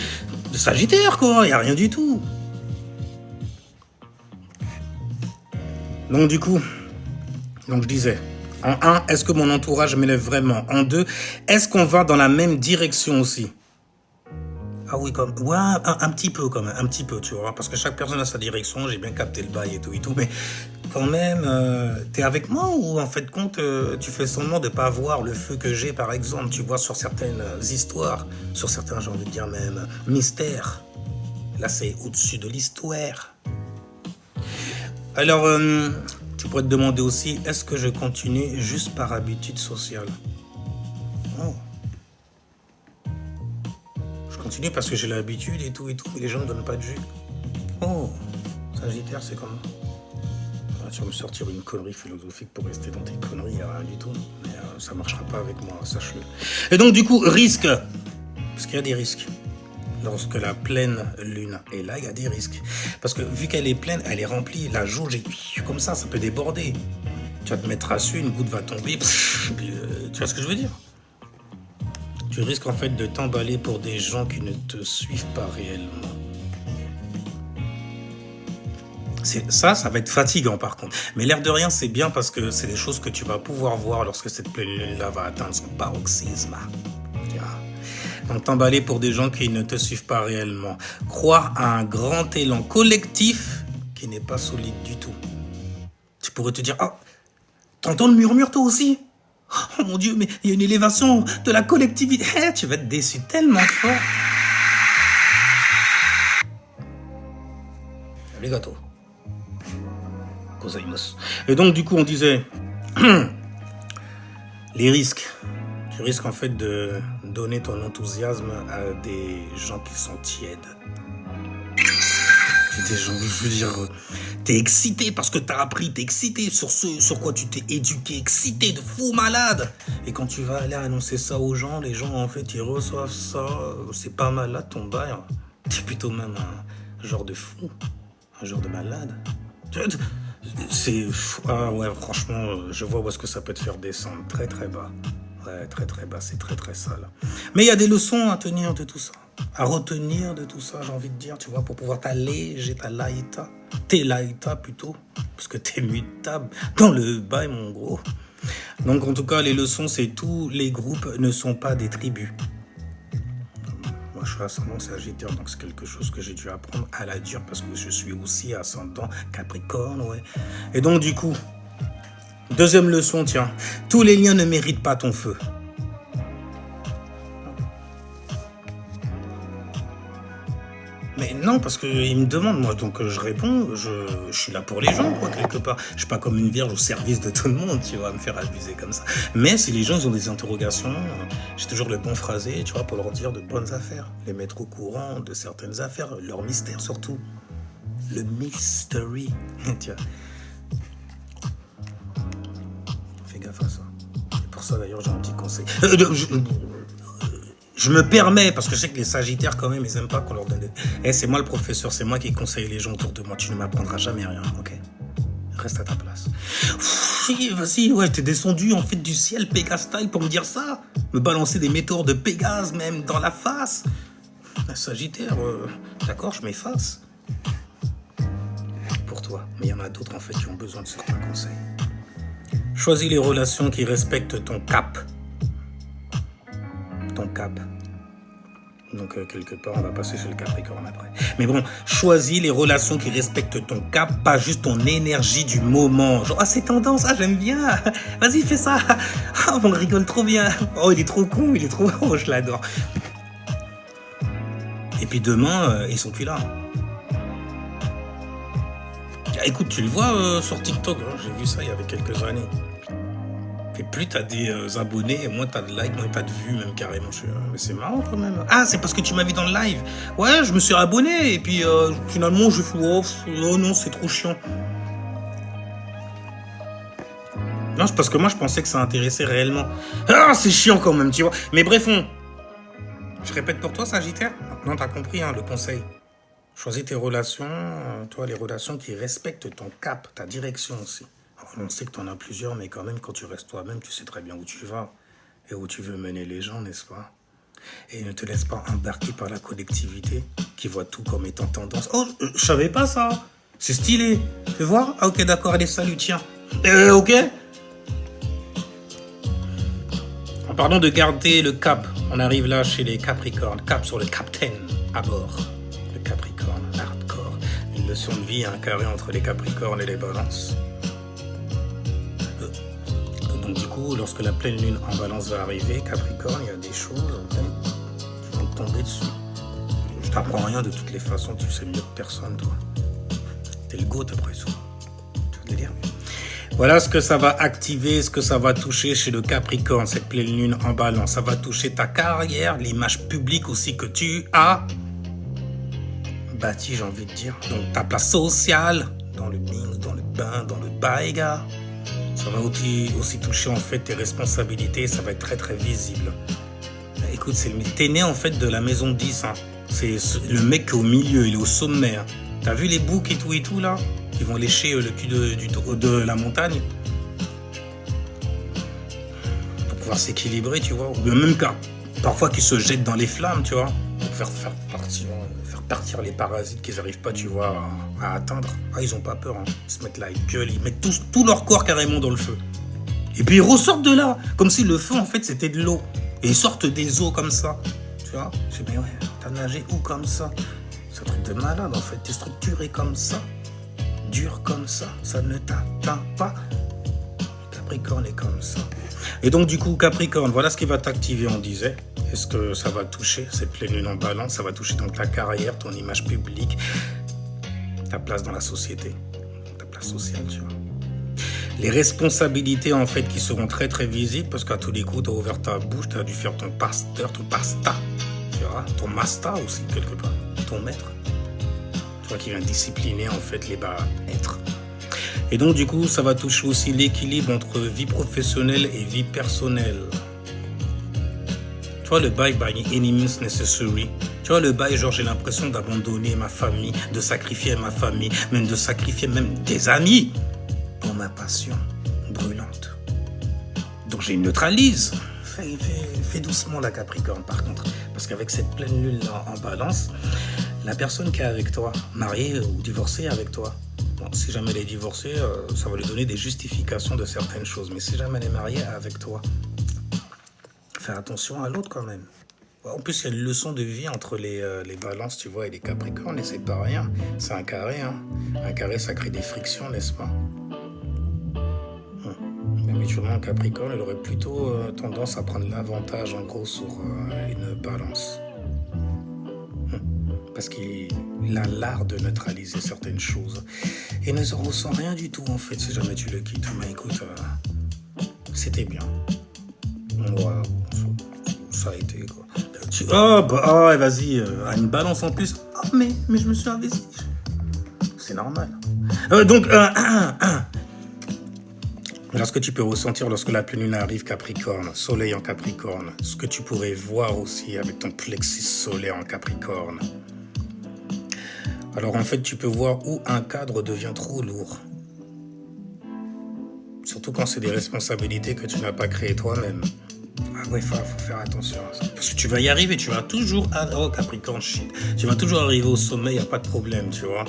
Sagittaires, quoi. Il n'y a rien du tout. Donc, du coup, je disais, en 1, est-ce que mon entourage m'élève vraiment? En 2, est-ce qu'on va dans la même direction aussi? Ah oui, comme, ouais, un petit peu quand même, un petit peu, tu vois, parce que chaque personne a sa direction, j'ai bien capté le bail et tout, mais quand même, t'es avec moi ou en fait compte, tu fais semblant de pas voir le feu que j'ai, par exemple, tu vois, sur certaines histoires, sur certains, j'ai envie de dire même, mystères. Là, c'est au-dessus de l'histoire. Alors, tu pourrais te demander aussi, est-ce que je continue juste par habitude sociale? Oh. Je continue parce que j'ai l'habitude et tout, mais les gens ne me donnent pas de jus. Oh, Sagittaire, c'est comment? Ah, tu vas me sortir une connerie philosophique pour rester dans tes conneries, rien du tout. Mais ça marchera pas avec moi, sache-le. Et donc, du coup, risque. Parce qu'il y a des risques. Lorsque la pleine lune est là, il y a des risques. Parce que vu qu'elle est pleine, elle est remplie. La jauge est comme ça peut déborder. Tu vas te mettre à suer, une goutte va tomber. Tu vois ce que je veux dire? Tu risques en fait de t'emballer pour des gens qui ne te suivent pas réellement. Ça va être fatigant par contre. Mais l'air de rien, c'est bien parce que c'est des choses que tu vas pouvoir voir lorsque cette pleine lune-là va atteindre son paroxysme. Donc t'emballer pour des gens qui ne te suivent pas réellement. Croire à un grand élan collectif qui n'est pas solide du tout. Tu pourrais te dire, ah, t'entends le murmure toi aussi? Oh mon Dieu, mais il y a une élévation de la collectivité. Tu vas être déçu tellement fort. Les gâteaux. Et donc du coup on disait, les risques. Tu risques en fait de donner ton enthousiasme à des gens qui sont tièdes. Des gens, je veux dire, t'es excité parce que t'as appris, t'es excité sur ce sur quoi tu t'es éduqué, excité de fou malade. Et quand tu vas aller annoncer ça aux gens, les gens en fait ils reçoivent ça, c'est pas malade ton bail. T'es plutôt même un genre de fou, un genre de malade. C'est, ah ouais, franchement, je vois où est-ce que ça peut te faire descendre très très bas. Ouais, très très bas, c'est très très sale. Mais il y a des leçons à tenir de tout ça, à retenir de tout ça, j'ai envie de dire, tu vois, pour pouvoir t'alléger ta laïta, tes laïta plutôt, parce que t'es mutable dans le bail, mon gros. Donc en tout cas, les leçons, c'est tous les groupes ne sont pas des tribus. Moi, je suis ascendant Sagittaire, donc c'est quelque chose que j'ai dû apprendre à la dure, parce que je suis aussi ascendant Capricorne, ouais. Et donc du coup, deuxième leçon, tiens, tous les liens ne méritent pas ton feu. Mais non, parce qu'ils me demandent, moi, donc je réponds, je suis là pour les gens, quoi, quelque part. Je suis pas comme une vierge au service de tout le monde, tu vois, me faire abuser comme ça. Mais si les gens ils ont des interrogations, j'ai toujours le bon phrasé, tu vois, pour leur dire de bonnes affaires, les mettre au courant de certaines affaires, leur mystère surtout. Le mystery, tu vois. Fais gaffe à ça. Et pour ça, d'ailleurs, j'ai un petit conseil. Je me permets, parce que je sais que les Sagittaires, quand même, ils aiment pas qu'on leur donne des... c'est moi le professeur, c'est moi qui conseille les gens autour de moi. Tu ne m'apprendras jamais rien, ok? Reste à ta place. Vas-y, ouais, t'es descendu, en fait, du ciel, Pégase style, pour me dire ça. Me balancer des météores de Pégase, même, dans la face. Un Sagittaire, d'accord, je m'efface. Pour toi. Mais il y en a d'autres, en fait, qui ont besoin de certains conseils. Choisis les relations qui respectent ton cap. Ton cap. Donc quelque part on va passer chez le Capricorne après. Mais bon, choisis les relations qui respectent ton cap, pas juste ton énergie du moment. Genre, ah c'est tendance, ah j'aime bien, vas-y fais ça. Ah on rigole trop bien. Oh il est trop con, il est trop... Oh je l'adore. Et puis demain, ils sont plus là. Écoute, tu le vois sur TikTok, hein, j'ai vu ça il y avait quelques années. Et plus t'as des abonnés, et moins t'as de likes, moins t'as de vues, même carrément. Mais c'est marrant quand même. Ah, c'est parce que tu m'as vu dans le live. Ouais, je me suis abonné, et puis finalement, je fais oh non, c'est trop chiant. Non, c'est parce que moi, je pensais que ça intéressait réellement. Ah, c'est chiant quand même, tu vois. Mais bref, je répète pour toi, Sagittaire. Maintenant, t'as compris, hein, le conseil. Choisis tes relations, toi, les relations qui respectent ton cap, ta direction aussi. On sait que tu en as plusieurs, mais quand même, quand tu restes toi-même, tu sais très bien où tu vas et où tu veux mener les gens, n'est-ce pas? Et ne te laisse pas embarquer par la collectivité qui voit tout comme étant tendance. Oh, je savais pas ça. C'est stylé. Tu vois? Ah, ok, d'accord, allez, salut, tiens. Ok? En parlant de garder le cap, on arrive là chez les Capricornes. Cap sur le Captain. à bord. Le Capricorne, hardcore. Une leçon de vie, un carré entre les Capricornes et les Balances. Donc du coup, lorsque la pleine lune en Balance va arriver, Capricorne, il y a des choses qui vont te tomber dessus. Je t'apprends rien de toutes les façons, tu sais mieux que personne, toi. T'es le GOAT après tout. Tu veux le dire? Voilà ce que ça va activer, ce que ça va toucher chez le Capricorne, cette pleine lune en Balance. Ça va toucher ta carrière, l'image publique aussi que tu as bâti, j'ai envie de dire. Donc ta place sociale, dans le bing, dans le bain, dans le baïga. Ça va aussi toucher en fait tes responsabilités, ça va être très très visible. Écoute, t'es né en fait de la maison 10, hein. C'est le mec au milieu, il est au sommet. Hein. T'as vu les boucs et tout là? Qui vont lécher le cul de la montagne pour pouvoir s'équilibrer, tu vois. Ou même parfois qu'ils se jettent dans les flammes, tu vois, pour faire partir les parasites qu'ils n'arrivent pas, tu vois, à atteindre. Ah, ils ont pas peur, hein. Ils se mettent la gueule, ils mettent tout leur corps carrément dans le feu. Et puis ils ressortent de là, comme si le feu en fait c'était de l'eau. Et ils sortent des eaux comme ça, tu vois. Je dis mais ouais, t'as nagé où comme ça? C'est un truc de malade en fait, t'es structuré comme ça. Dur comme ça ne t'atteint pas. Capricorne est comme ça. Et donc du coup, Capricorne, voilà ce qui va t'activer, on disait. Est-ce que ça va toucher cette pleine lune en Balance? Ça va toucher donc ta carrière, ton image publique, ta place dans la société, ta place sociale, tu vois. Les responsabilités en fait qui seront très très visibles parce qu'à tous les coups, tu as ouvert ta bouche, tu as dû faire ton pasteur, ton pasta, tu vois, ton masta aussi quelque part, ton maître. Toi qui vient discipliner en fait les bas-êtres. Et donc du coup, ça va toucher aussi l'équilibre entre vie professionnelle et vie personnelle. Tu vois le bail by any means necessary. Tu vois le bail, genre j'ai l'impression d'abandonner ma famille, de sacrifier ma famille, même de sacrifier même des amis pour ma passion brûlante. Donc j'ai neutralise. Fais doucement la Capricorne par contre, parce qu'avec cette pleine lune là en Balance, la personne qui est avec toi, mariée ou divorcée avec toi, bon, si jamais elle est divorcée, ça va lui donner des justifications de certaines choses. Mais si jamais elle est mariée avec toi, fais attention à l'autre quand même. En plus, il y a une leçon de vie entre les Balances, tu vois, et les Capricornes, et c'est pas rien. C'est un carré, hein. Un carré, ça crée des frictions, n'est-ce pas? Mais habituellement, un Capricorne, il aurait plutôt tendance à prendre l'avantage, en gros, sur une Balance. Parce qu'il a l'art de neutraliser certaines choses. Et ne ressent rien du tout, en fait, si jamais tu le quittes. Mais écoute, c'était bien. Ouais, ça a été, quoi. Vas-y, une Balance en plus. Oh, mais je me suis investi. C'est normal. Voilà ce que tu peux ressentir lorsque la pleine lune arrive, Capricorne, soleil en Capricorne. Ce que tu pourrais voir aussi avec ton plexus solaire en Capricorne. Alors en fait, tu peux voir où un cadre devient trop lourd. Surtout quand c'est des responsabilités que tu n'as pas créées toi-même. Ah ouais, faut faire attention à ça. Parce que tu vas y arriver, tu vas toujours... Oh Capricorne, shit. Tu vas toujours arriver au sommet, il n'y a pas de problème, tu vois.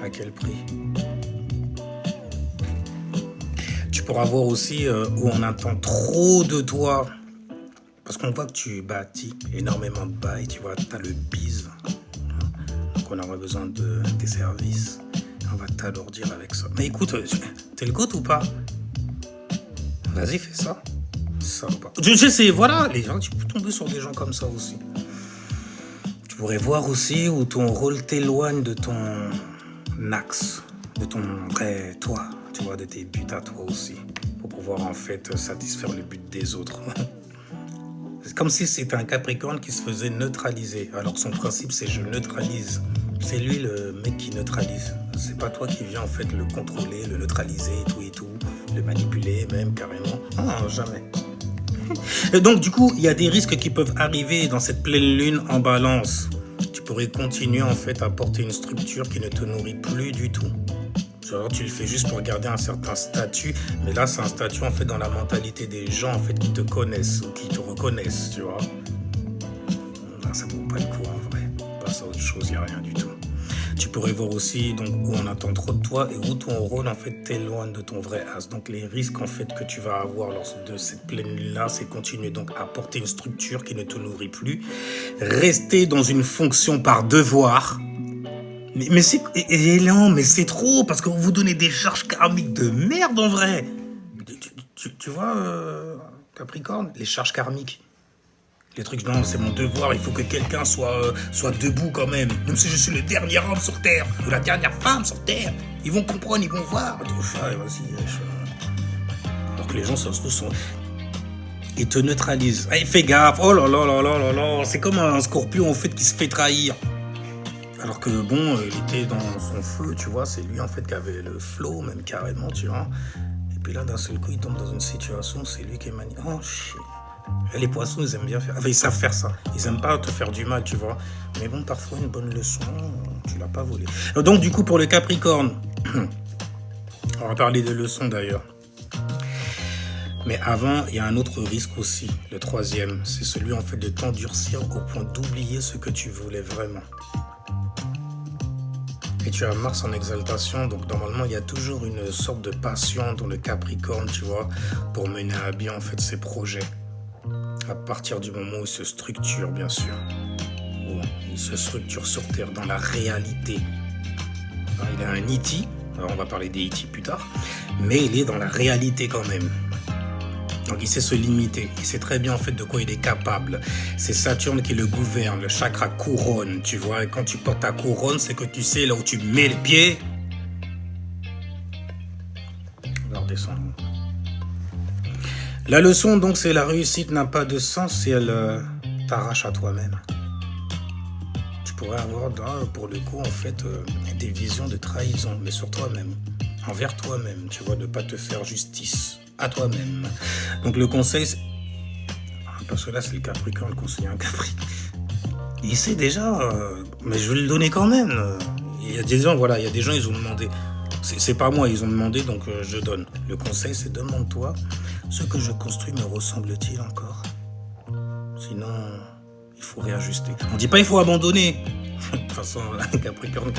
À quel prix? Tu pourras voir aussi où on attend trop de toi. Parce qu'on voit que tu bâtis énormément de bails, tu vois, tu as le bise. Donc on aura besoin de tes services. On va t'alourdir avec ça. Mais écoute, t'es le GOAT ou pas? Vas-y, fais ça. Ça ou pas? Je sais, voilà, les gens, tu peux tomber sur des gens comme ça aussi. Tu pourrais voir aussi où ton rôle t'éloigne de ton axe, de ton vrai toi, tu vois, de tes buts à toi aussi, pour pouvoir en fait satisfaire le but des autres. C'est comme si c'était un Capricorne qui se faisait neutraliser. Alors son principe, c'est je neutralise. C'est lui le mec qui neutralise. C'est pas toi qui viens en fait le contrôler, le neutraliser et tout, le manipuler même carrément. Non, jamais. Et donc du coup, il y a des risques qui peuvent arriver dans cette pleine lune en Balance. Tu pourrais continuer en fait à porter une structure qui ne te nourrit plus du tout. Alors, tu le fais juste pour garder un certain statut, mais là c'est un statut en fait dans la mentalité des gens en fait qui te connaissent ou qui te reconnaissent, tu vois. Là, ça vaut pas le coup en vrai. Passe à autre chose, il n'y a rien du tout. Tu pourrais voir aussi donc, où on attend trop de toi et où ton rôle en fait t'éloigne de ton vrai as. Donc les risques en fait que tu vas avoir lors de cette pleine lune-là, c'est continuer donc à porter une structure qui ne te nourrit plus, rester dans une fonction par devoir. Mais c'est non, mais c'est trop parce que vous donnez des charges karmiques de merde en vrai. Tu vois, Capricorne, les charges karmiques. Les trucs, non, c'est mon devoir, il faut que quelqu'un soit debout quand même. Même si je suis le dernier homme sur Terre, ou la dernière femme sur Terre. Ils vont comprendre, ils vont voir. Alors que les gens, ça se trouve, ils te neutralisent. Hey, fais gaffe, oh là là là là là là. C'est comme un scorpion, en fait, qui se fait trahir. Alors que, bon, il était dans son feu, tu vois, c'est lui, en fait, qui avait le flow, même carrément, tu vois. Et puis là, d'un seul coup, il tombe dans une situation, c'est lui qui est magnifique. Oh, shit. Les poissons, ils aiment bien faire... Enfin, ils savent faire ça. Ils aiment pas te faire du mal, tu vois. Mais bon, parfois, une bonne leçon, tu l'as pas volée. Donc, du coup, pour le Capricorne, on va parler des leçons, d'ailleurs. Mais avant, il y a un autre risque aussi, le troisième. C'est celui, en fait, de t'endurcir au point d'oublier ce que tu voulais vraiment. Et tu as Mars en exaltation, donc normalement, il y a toujours une sorte de passion dans le Capricorne, tu vois, pour mener à bien, en fait, ses projets. À partir du moment où il se structure, bien sûr. Il se structure sur Terre, dans la réalité. Alors, il a un E.T., alors on va parler des E.T. plus tard, mais il est dans la réalité quand même. Donc il sait se limiter, il sait très bien en fait de quoi il est capable. C'est Saturne qui le gouverne, le chakra couronne, tu vois. Et quand tu portes ta couronne, c'est que tu sais là où tu mets les pieds. On va redescendre. La leçon donc c'est la réussite n'a pas de sens si elle t'arrache à toi-même. Tu pourrais avoir pour le coup en fait des visions de trahison, mais sur toi-même, envers toi-même, tu vois, de ne pas te faire justice à toi-même. Donc le conseil, parce que là c'est le Capricorne, le conseiller un Capri. Il sait déjà, mais je vais le donner quand même. Il y a des gens, voilà, il y a des gens, ils ont demandé. C'est pas moi, ils ont demandé, donc je donne. Le conseil, c'est demande-toi, ce que je construis me ressemble-t-il encore? Sinon, il faut réajuster. On dit pas il faut abandonner. De toute façon, Capricorne,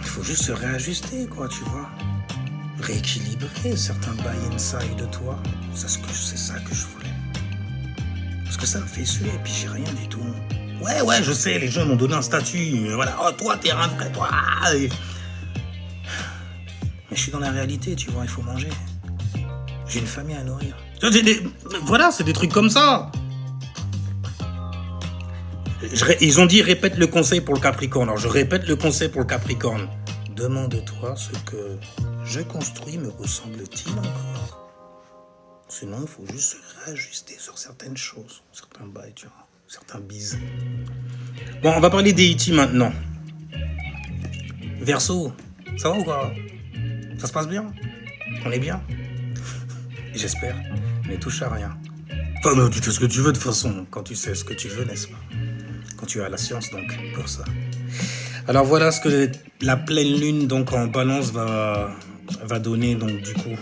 il faut juste se réajuster, quoi, tu vois. Rééquilibrer certains buy inside de toi. C'est ça que je voulais. Parce que ça me fait suer, et puis j'ai rien du tout. Ouais, je sais, les gens m'ont donné un statut. Voilà, oh, toi, t'es un vrai, toi. Mais je suis dans la réalité, tu vois, il faut manger. J'ai une famille à nourrir. Voilà, c'est des trucs comme ça. Ils ont dit, répète le conseil pour le Capricorne. Alors, je répète le conseil pour le Capricorne. Demande-toi ce que je construis me ressemble-t-il encore? Sinon, il faut juste se réajuster sur certaines choses, certains bails, tu vois, certains bises. Bon, on va parler des E.T. maintenant. Verseau, ça va ou quoi? Ça se passe bien? On est bien? J'espère. Ne touche à rien. Enfin, tu fais ce que tu veux de toute façon, quand tu sais ce que tu veux, n'est-ce pas? Quand tu as la science, donc, pour ça. Alors voilà ce que la pleine lune donc en balance va donner, donc du coup,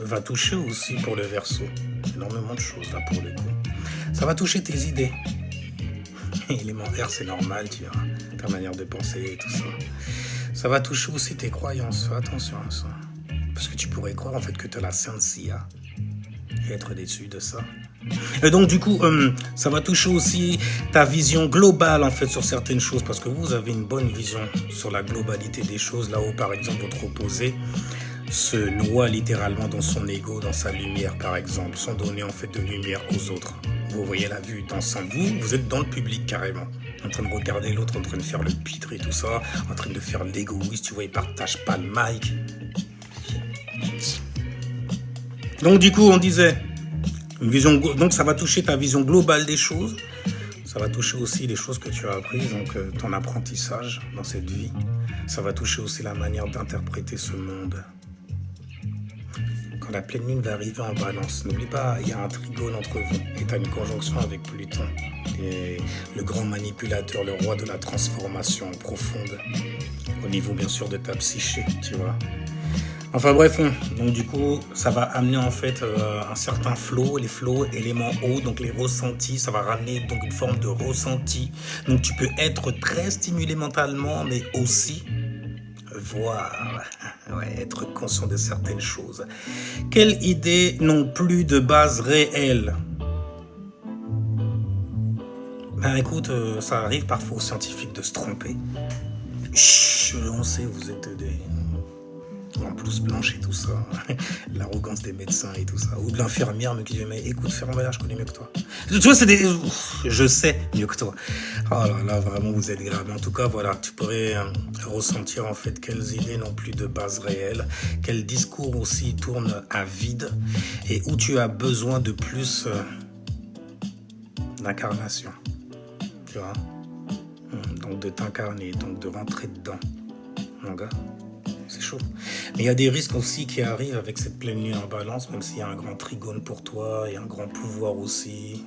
va toucher aussi pour le Verseau. Énormément de choses là pour le coup. Ça va toucher tes idées. Élémentaire, c'est normal, tu vois, ta manière de penser et tout ça. Ça va toucher aussi tes croyances, fais attention à ça. Parce que tu pourrais croire en fait que tu as la scientia et être déçu de ça. Et donc du coup, ça va toucher aussi ta vision globale en fait sur certaines choses, parce que vous avez une bonne vision sur la globalité des choses, là où par exemple votre opposé se noie littéralement dans son ego, dans sa lumière par exemple, sans donner en fait de lumière aux autres. Vous voyez la vue d'ensemble, vous êtes dans le public carrément, en train de regarder l'autre, en train de faire le pitre et tout ça, en train de faire l'égoïste, tu vois, il partage pas le mic. Donc du coup on disait, une vision, donc ça va toucher ta vision globale des choses, ça va toucher aussi les choses que tu as apprises, donc ton apprentissage dans cette vie, ça va toucher aussi la manière d'interpréter ce monde. Quand la pleine lune va arriver en balance, n'oublie pas, il y a un trigone entre vous, et tu as une conjonction avec Pluton, et le grand manipulateur, le roi de la transformation profonde, au niveau bien sûr de ta psyché, tu vois. Enfin bref, donc du coup, ça va amener en fait un certain flow, les flows, éléments hauts, donc les ressentis, ça va ramener donc une forme de ressenti. Donc tu peux être très stimulé mentalement, mais aussi voir, ouais, être conscient de certaines choses. Quelles idées n'ont plus de base réelle? Ben écoute, ça arrive parfois aux scientifiques de se tromper. Chut, on sait, vous êtes des... en blouse blanche et tout ça, l'arrogance des médecins et tout ça, ou de l'infirmière mais qui dit mais écoute ferme-la, je connais mieux que toi. Tu vois, c'est des... je sais mieux que toi. Oh là là, vraiment vous êtes grave. En tout cas voilà, tu pourrais ressentir en fait quelles idées n'ont plus de base réelle, quel discours aussi tourne à vide et où tu as besoin de plus d'incarnation, tu vois, donc de t'incarner, donc de rentrer dedans, mon gars. C'est chaud. Mais il y a des risques aussi qui arrivent avec cette pleine lune en balance, même s'il y a un grand trigone pour toi et un grand pouvoir aussi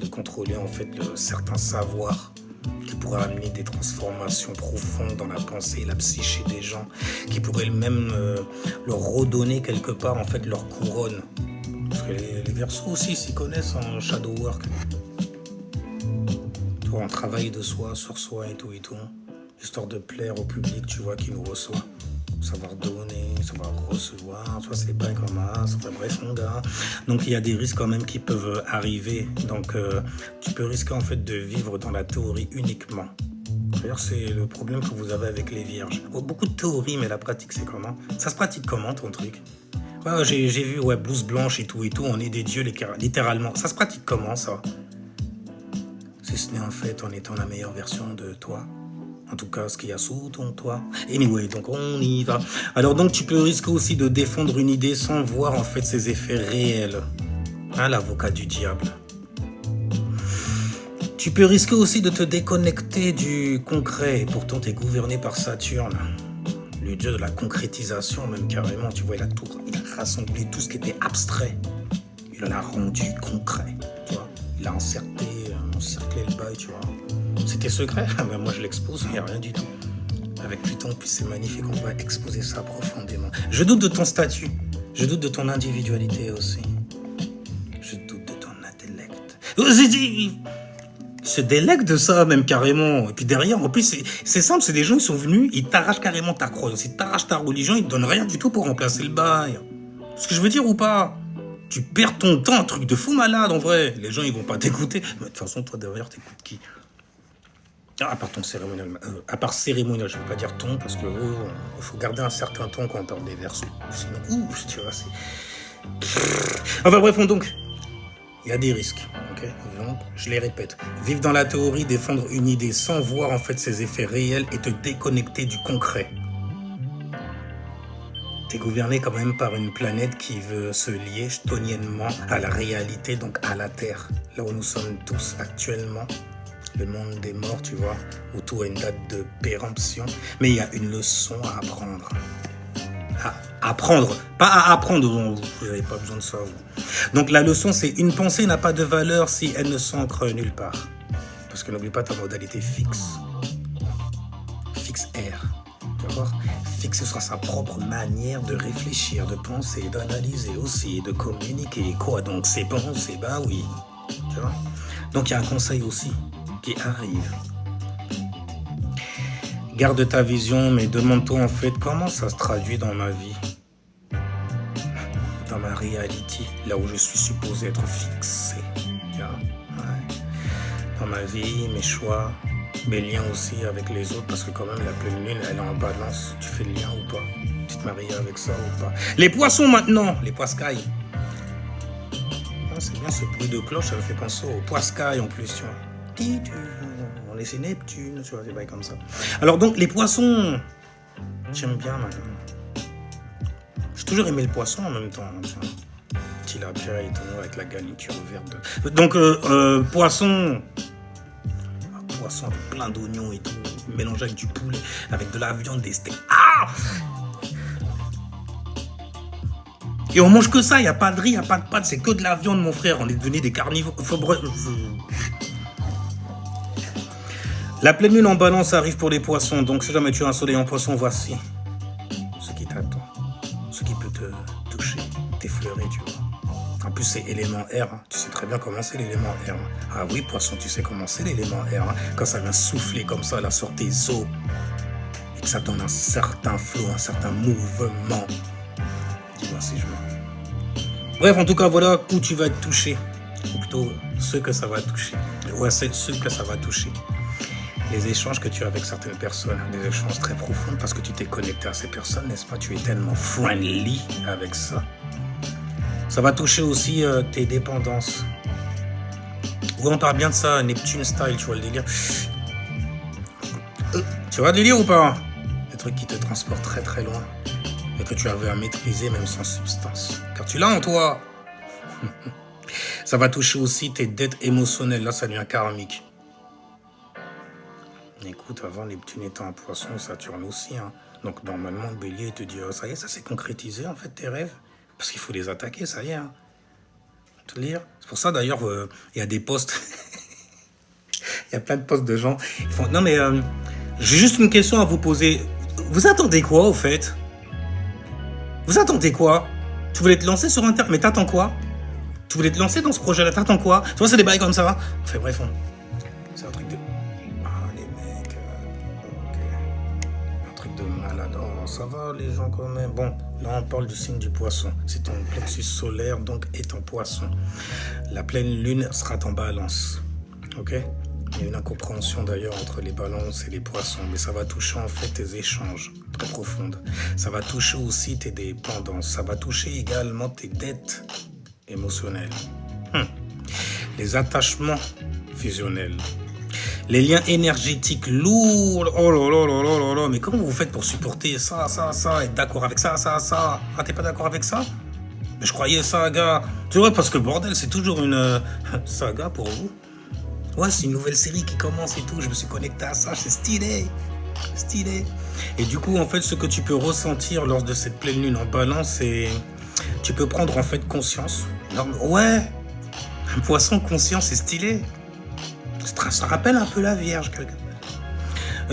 de contrôler en fait certains savoirs qui pourraient amener des transformations profondes dans la pensée et la psyché des gens, qui pourraient même leur redonner quelque part en fait leur couronne. Parce que les Verseaux aussi s'y connaissent en shadow work. Tu vois, on travaille de soi, sur soi et tout, histoire de plaire au public, tu vois, qui nous reçoit. Savoir donner, savoir recevoir, tu vois, c'est pas comme ça, enfin, bref, mon gars. Donc il y a des risques quand même qui peuvent arriver. Donc tu peux risquer en fait de vivre dans la théorie uniquement. D'ailleurs, c'est le problème que vous avez avec les vierges. Oh, beaucoup de théories, mais la pratique, c'est comment? Ça se pratique comment, ton truc? Ouais, j'ai vu, ouais, blouse blanche et tout, on est des dieux, littéralement. Ça se pratique comment, ça? Si ce n'est en fait en étant la meilleure version de toi. En tout cas, ce qu'il y a sous ton toit. Anyway, donc on y va. Alors donc, tu peux risquer aussi de défendre une idée sans voir en fait ses effets réels. Hein, l'avocat du diable. Tu peux risquer aussi de te déconnecter du concret. Et pourtant, tu es gouverné par Saturne. Le dieu de la concrétisation, même carrément. Tu vois, il a rassemblé tout ce qui était abstrait. Il en a rendu concret. Tu vois, il a encerclé le bail, tu vois. C'était secret, ben moi je l'expose, il n'y a rien du tout. Avec Pluton, puis c'est magnifique, on va exposer ça profondément. Je doute de ton statut, je doute de ton individualité aussi. Je doute de ton intellect. Se délecte de ça même carrément. Et puis derrière, en plus, c'est simple, c'est des gens qui sont venus, ils t'arrachent carrément ta croyance, ils t'arrachent ta religion, ils te donnent rien du tout pour remplacer le bail. Ce que je veux dire ou pas? Tu perds ton temps, un truc de fou malade en vrai. Les gens ils vont pas t'écouter. Mais de toute façon, toi derrière, t'écoutes qui? À part ton cérémonial, à part cérémonial, je ne veux pas dire ton, parce que il faut garder un certain ton quand on parle des Verseaux. Sinon, tu vois, c'est... Enfin bref, donc, il y a des risques, ok? Donc, je les répète. Vivre dans la théorie, défendre une idée sans voir en fait ses effets réels et te déconnecter du concret. T'es gouverné quand même par une planète qui veut se lier chtoniennement à la réalité, donc à la Terre, là où nous sommes tous actuellement. Le monde des morts, tu vois, où tout a une date de péremption. Mais il y a une leçon à apprendre. À apprendre, pas à apprendre, vous n'avez pas besoin de ça. Donc la leçon, c'est une pensée n'a pas de valeur si elle ne s'ancre nulle part. Parce que n'oublie pas ta modalité fixe. Fixe R. Tu vas voir, fixe sera sa propre manière de réfléchir, de penser, d'analyser aussi, de communiquer. Quoi donc, c'est pensées, bah oui. Tu vois. Donc il y a un conseil aussi qui arrive. Garde ta vision, mais demande-toi en fait comment ça se traduit dans ma vie, dans ma réalité, là où je suis supposé être fixé. Ouais. Dans ma vie, mes choix, mes liens aussi avec les autres, parce que quand même la pleine lune, elle est en balance. Tu fais le lien ou pas? Tu te maries avec ça ou pas? Les poissons maintenant, les poiscailles. Ah, c'est bien ce bruit de cloche, ça me fait penser aux poiscailles en plus, tu vois. On laissait Neptune, tu vois, des bails comme ça. Alors donc, les poissons, j'aime bien maintenant. J'ai toujours aimé le poisson en même temps, tu vois. Tilapia et tout, avec la garniture verte. Donc, poisson avec plein d'oignons et tout, mélangé avec du poulet, avec de la viande, des steaks. Ah! Et on mange que ça, il n'y a pas de riz, il n'y a pas de pâtes, c'est que de la viande, mon frère. On est devenus des carnivores. La pleine lune en balance arrive pour les poissons. Donc si jamais tu as un soleil en poisson, voici ce qui t'attend. ce qui peut te toucher, t'effleurer, tu vois. En plus, c'est élément R. Hein. Tu sais très bien comment c'est l'élément R. Hein. Ah oui, poisson, tu sais comment c'est l'élément R. Hein. Quand ça vient souffler comme ça, là, sur tes os, et que ça donne un certain flow, un certain mouvement. Dis-moi si je mens. Bref, en tout cas, voilà où tu vas être touché. Ou plutôt, ceux que ça va toucher. Ouais, c'est ceux que ça va toucher. Les échanges que tu as avec certaines personnes, des échanges très profonds parce que tu t'es connecté à ces personnes, n'est-ce pas? Tu es tellement friendly avec ça. Ça va toucher aussi tes dépendances. Ouais, on parle bien de ça, Neptune style, tu vois le délire. Tu vois le délire ou pas? Des trucs qui te transportent très très loin et que tu avais à maîtriser même sans substance. Car tu l'as en toi. Ça va toucher aussi tes dettes émotionnelles. Là, ça devient karmique. Écoute, avant, Neptune étant un poisson, Saturne aussi. Hein. Donc, normalement, le bélier te dit, oh, ça y est, ça s'est concrétisé, en fait, tes rêves. Parce qu'il faut les attaquer, ça y est. Hein. Te lire. C'est pour ça, d'ailleurs, il y a des posts. Il y a plein de posts de gens. Ils font, non, mais j'ai juste une question à vous poser. Vous attendez quoi, au fait? Vous attendez quoi? Tu voulais te lancer sur Internet, mais t'attends quoi? Tu voulais te lancer dans ce projet-là, t'attends quoi? Tu vois, c'est des bails comme ça. Enfin, bref, c'est un truc de... Ah, les mecs... ok. Un truc de malade. Oh, ça va, les gens, quand même. Bon, là, on parle du signe du poisson. C'est ton plexus solaire, donc, est en poisson. La pleine lune sera en balance. Ok? Il y a une incompréhension, d'ailleurs, entre les balances et les poissons. Mais ça va toucher, en fait, tes échanges très profondes. Ça va toucher aussi tes dépendances. Ça va toucher également tes dettes émotionnels, les attachements fusionnels, les liens énergétiques lourds. Oh là là là là là là, mais comment vous faites pour supporter ça, être d'accord avec ça? Ah, t'es pas d'accord avec ça? Mais je croyais saga. Tu vois, parce que bordel, c'est toujours une saga pour vous. Ouais, c'est une nouvelle série qui commence et tout. Je me suis connecté à ça, c'est stylé. Stylé. Et du coup, en fait, ce que tu peux ressentir lors de cette pleine lune en balance, c'est... Tu peux prendre en fait conscience. Non, ouais, un poisson conscient, c'est stylé. Ça rappelle un peu la Vierge.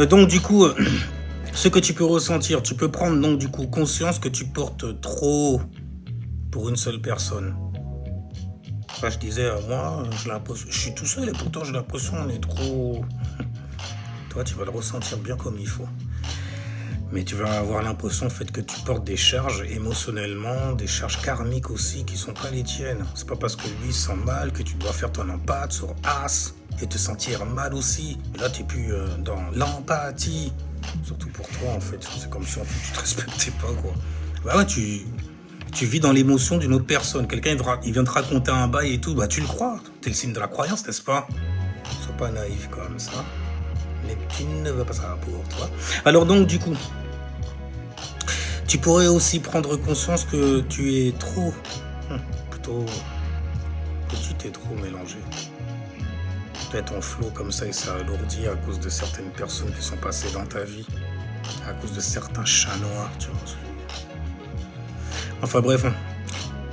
Donc du coup, ce que tu peux ressentir, tu peux prendre donc du coup conscience que tu portes trop pour une seule personne. Là, je disais, moi, je suis tout seul et pourtant j'ai l'impression qu'on est trop... Toi, tu vas le ressentir bien comme il faut. Mais tu vas avoir l'impression en fait que tu portes des charges émotionnellement, des charges karmiques aussi qui sont pas les tiennes. C'est pas parce que lui sent mal que tu dois faire ton empathie sur As et te sentir mal aussi. Là, t'es plus dans l'empathie. Surtout pour toi en fait. C'est comme si en fait, tu te respectais pas quoi. Bah ouais, tu vis dans l'émotion d'une autre personne. Quelqu'un il vient te raconter un bail et tout, bah tu le crois. T'es le signe de la croyance, n'est-ce pas? Sois pas naïf comme ça. Neptune ne veut pas ça pour toi. Alors donc du coup, tu pourrais aussi prendre conscience que tu es trop, plutôt, que tu t'es trop mélangé. Peut-être en flot comme ça et ça alourdit à cause de certaines personnes qui sont passées dans ta vie, à cause de certains chats noirs, tu vois. Enfin bref,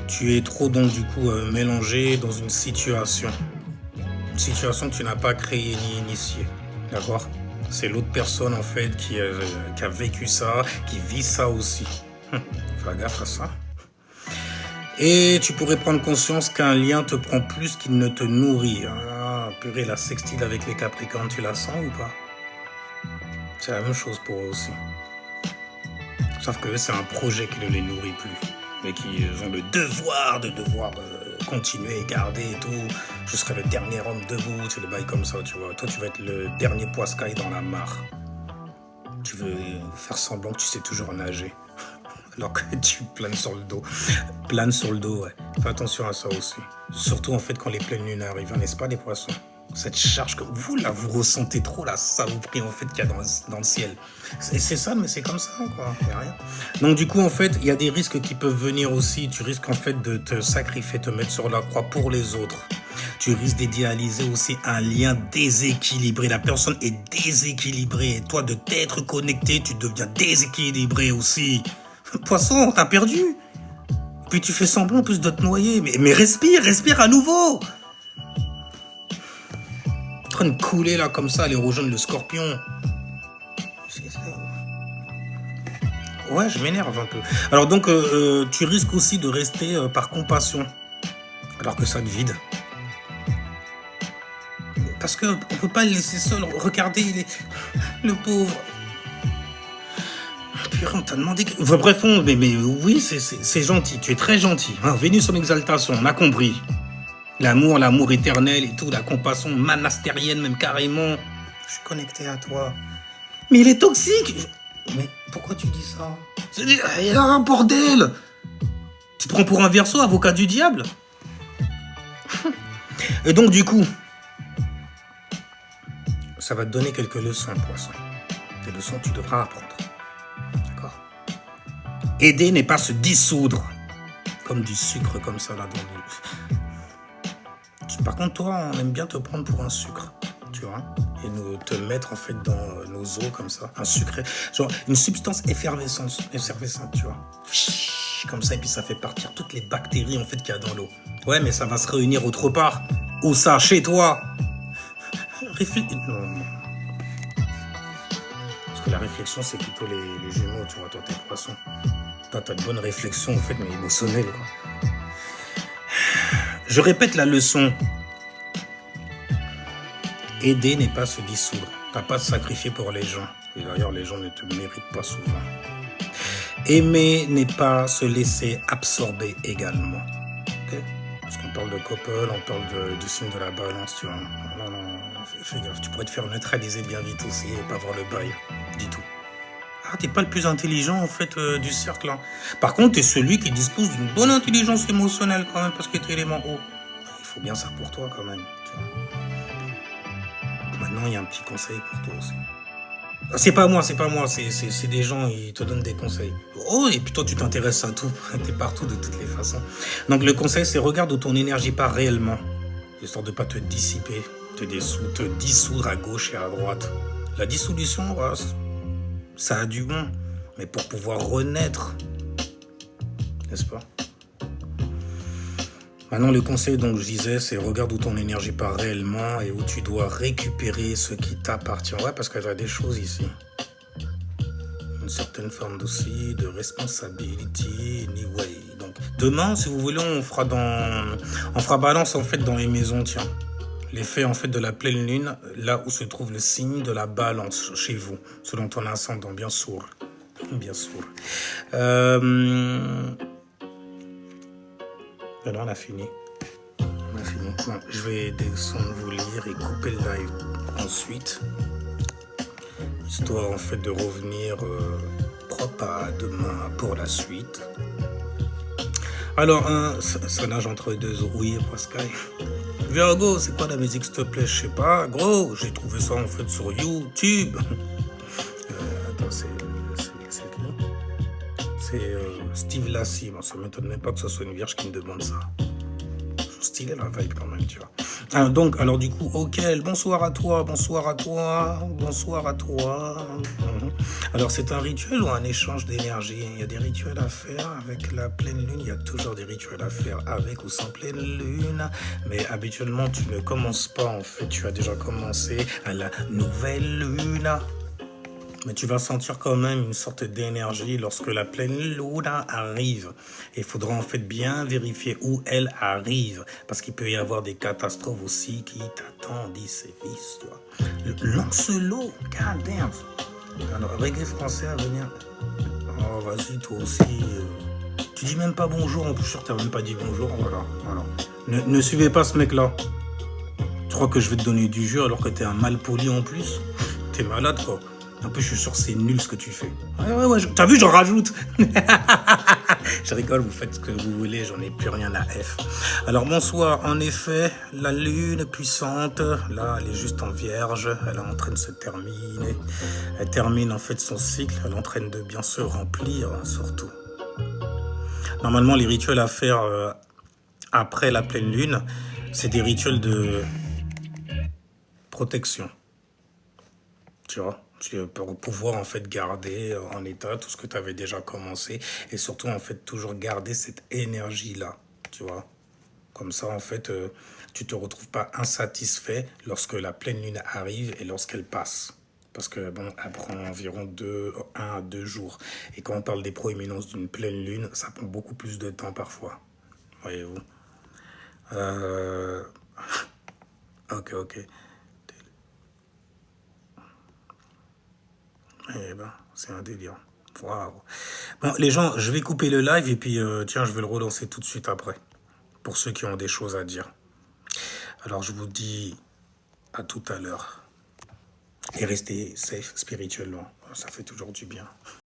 tu es trop donc du coup mélangé dans une situation que tu n'as pas créée ni initiée. D'accord? C'est l'autre personne en fait qui a vécu ça, qui vit ça aussi. Fais gaffe à ça. Et tu pourrais prendre conscience qu'un lien te prend plus qu'il ne te nourrit. Ah, purée, la sextile avec les Capricornes, tu la sens ou pas? C'est la même chose pour eux aussi. Sauf que c'est un projet qui ne les nourrit plus. Mais qui ont le devoir de continuer et garder et tout. Je serai le dernier homme debout, c'est des bails comme ça, tu vois. Toi, tu vas être le dernier poiscaille dans la mare. Tu veux faire semblant que tu sais toujours nager. Alors que tu planes sur le dos. Plane sur le dos, ouais. Fais attention à ça aussi. Surtout, en fait, quand les pleines lunes arrivent, n'est-ce pas, les poissons? Cette charge que vous, là, vous ressentez trop la saloperie, en fait, qu'il y a dans le ciel. C'est ça, mais c'est comme ça, quoi. Il n'y a rien. Donc, du coup, en fait, il y a des risques qui peuvent venir aussi. Tu risques, en fait, de te sacrifier, te mettre sur la croix pour les autres. Tu risques d'idéaliser aussi un lien déséquilibré. La personne est déséquilibrée. Et toi, de t'être connecté, tu deviens déséquilibré aussi. Poisson, t'as perdu. Puis tu fais semblant, en plus, de te noyer. Mais respire à nouveau. En train de couler là comme ça, aller rejoindre le scorpion. Ouais, je m'énerve un peu. Alors donc, tu risques aussi de rester par compassion, alors que ça te vide. Parce que on peut pas le laisser seul. Regardez, le pauvre. Purée, on t'a demandé... Enfin, bref, mais oui, c'est gentil. Tu es très gentil. Hein. Vénus en exaltation, on a compris. L'amour éternel et tout, la compassion monastérienne même carrément. Je suis connecté à toi. Mais il est toxique. Mais pourquoi tu dis ça? Il y a un bordel. Tu te prends pour un Verseau, avocat du diable. Et donc du coup, ça va te donner quelques leçons, poisson. Des leçons que tu devras apprendre. D'accord? Aider n'est pas se dissoudre. Comme du sucre comme ça là dans le... Par contre, toi, on aime bien te prendre pour un sucre. Tu vois, et te mettre en fait dans nos os comme ça, un sucré, genre une substance effervescente, tu vois, comme ça, et puis ça fait partir toutes les bactéries en fait qu'il y a dans l'eau. Ouais, mais ça va se réunir autre part. Où ça? Chez toi? Non. Parce que la réflexion, c'est plutôt les Gémeaux, tu vois, toi t'es Poisson. Toi t'as de bonnes réflexions en fait, mais émotionnelles, quoi. Je répète la leçon. Aider n'est pas se dissoudre. T'as pas à te sacrifier pour les gens. Et d'ailleurs, les gens ne te méritent pas souvent. Aimer n'est pas se laisser absorber également. Okay? Parce qu'on parle de couple, on parle du signe de la balance, tu vois. Non, fais gaffe. Tu pourrais te faire neutraliser bien vite aussi et pas voir le bail du tout. Ah, t'es pas le plus intelligent en fait du cercle. Hein. Par contre, t'es celui qui dispose d'une bonne intelligence émotionnelle quand même parce que t'es élément haut. Il faut bien ça pour toi quand même. Tu vois. Maintenant, il y a un petit conseil pour toi aussi. C'est pas moi, c'est des gens, ils te donnent des conseils. Oh, et puis toi, tu t'intéresses à tout. T'es partout de toutes les façons. Donc, le conseil, c'est regarde où ton énergie part réellement. Histoire de pas te dissiper, te dissoudre à gauche et à droite. La dissolution, ça a du bon. Mais pour pouvoir renaître, n'est-ce pas? Maintenant, le conseil, donc, je disais, c'est regarde où ton énergie part réellement et où tu dois récupérer ce qui t'appartient. Ouais, parce qu'il y a des choses ici. Une certaine forme aussi de responsabilité, anyway. Donc, demain, si vous voulez, on fera balance, en fait, dans les maisons, tiens. L'effet, en fait, de la pleine lune, là où se trouve le signe de la balance chez vous, selon ton ascendant, bien sûr. Bien sûr. Alors, on a fini. Bon, je vais descendre vous lire et couper le live ensuite. Histoire en fait de revenir propre à demain pour la suite. Alors, ça nage entre deux eaux. Oui, Pascal. Virgo, c'est quoi la musique s'il te plaît? Je sais pas. Gros, j'ai trouvé ça en fait sur YouTube. Attends, c'est qui? C'est Steve Lassie. Bon, ça m'étonne même pas que ce soit une vierge qui me demande ça. Stylé la vibe quand même, tu vois. Donc, alors du coup, ok, bonsoir à toi. Alors, c'est un rituel ou un échange d'énergie? Il y a des rituels à faire avec la pleine lune, il y a toujours des rituels à faire avec ou sans pleine lune, mais habituellement, tu ne commences pas, en fait, tu as déjà commencé à la nouvelle lune. Mais tu vas sentir quand même une sorte d'énergie lorsque la pleine lune arrive. Et il faudra en fait bien vérifier où elle arrive. Parce qu'il peut y avoir des catastrophes aussi qui t'attendent, c'est fils, toi. Lancelot, god damn. Alors, reggae français à venir. Oh, vas-y, toi aussi. Tu dis même pas bonjour, en plus, sûr, t'as même pas dit bonjour. Voilà. Ne suivez pas ce mec-là. Tu crois que je vais te donner du jus alors que t'es un malpoli en plus? T'es malade, quoi. En plus, je suis sûr que c'est nul ce que tu fais. Ouais, t'as vu, j'en rajoute. Je rigole, vous faites ce que vous voulez, j'en ai plus rien à F. Alors, bonsoir. En effet, la lune puissante, là, elle est juste en vierge. Elle est en train de se terminer. Elle termine en fait son cycle. Elle est en train de bien se remplir, surtout. Normalement, les rituels à faire après la pleine lune, c'est des rituels de protection. Tu vois? Pour pouvoir en fait garder en état tout ce que tu avais déjà commencé et surtout en fait toujours garder cette énergie là, tu vois, comme ça en fait tu te retrouves pas insatisfait lorsque la pleine lune arrive et lorsqu'elle passe, Parce que bon, elle prend environ 1 à 2 jours. Et quand on parle des proéminences d'une pleine lune, ça prend beaucoup plus de temps parfois. Voyez-vous. Euh, Ok, ok. Eh ben, c'est un délire. Waouh. Bon, les gens, je vais couper le live et puis, tiens, je vais le relancer tout de suite après. Pour ceux qui ont des choses à dire. Alors, je vous dis à tout à l'heure. Et restez safe spirituellement. Ça fait toujours du bien.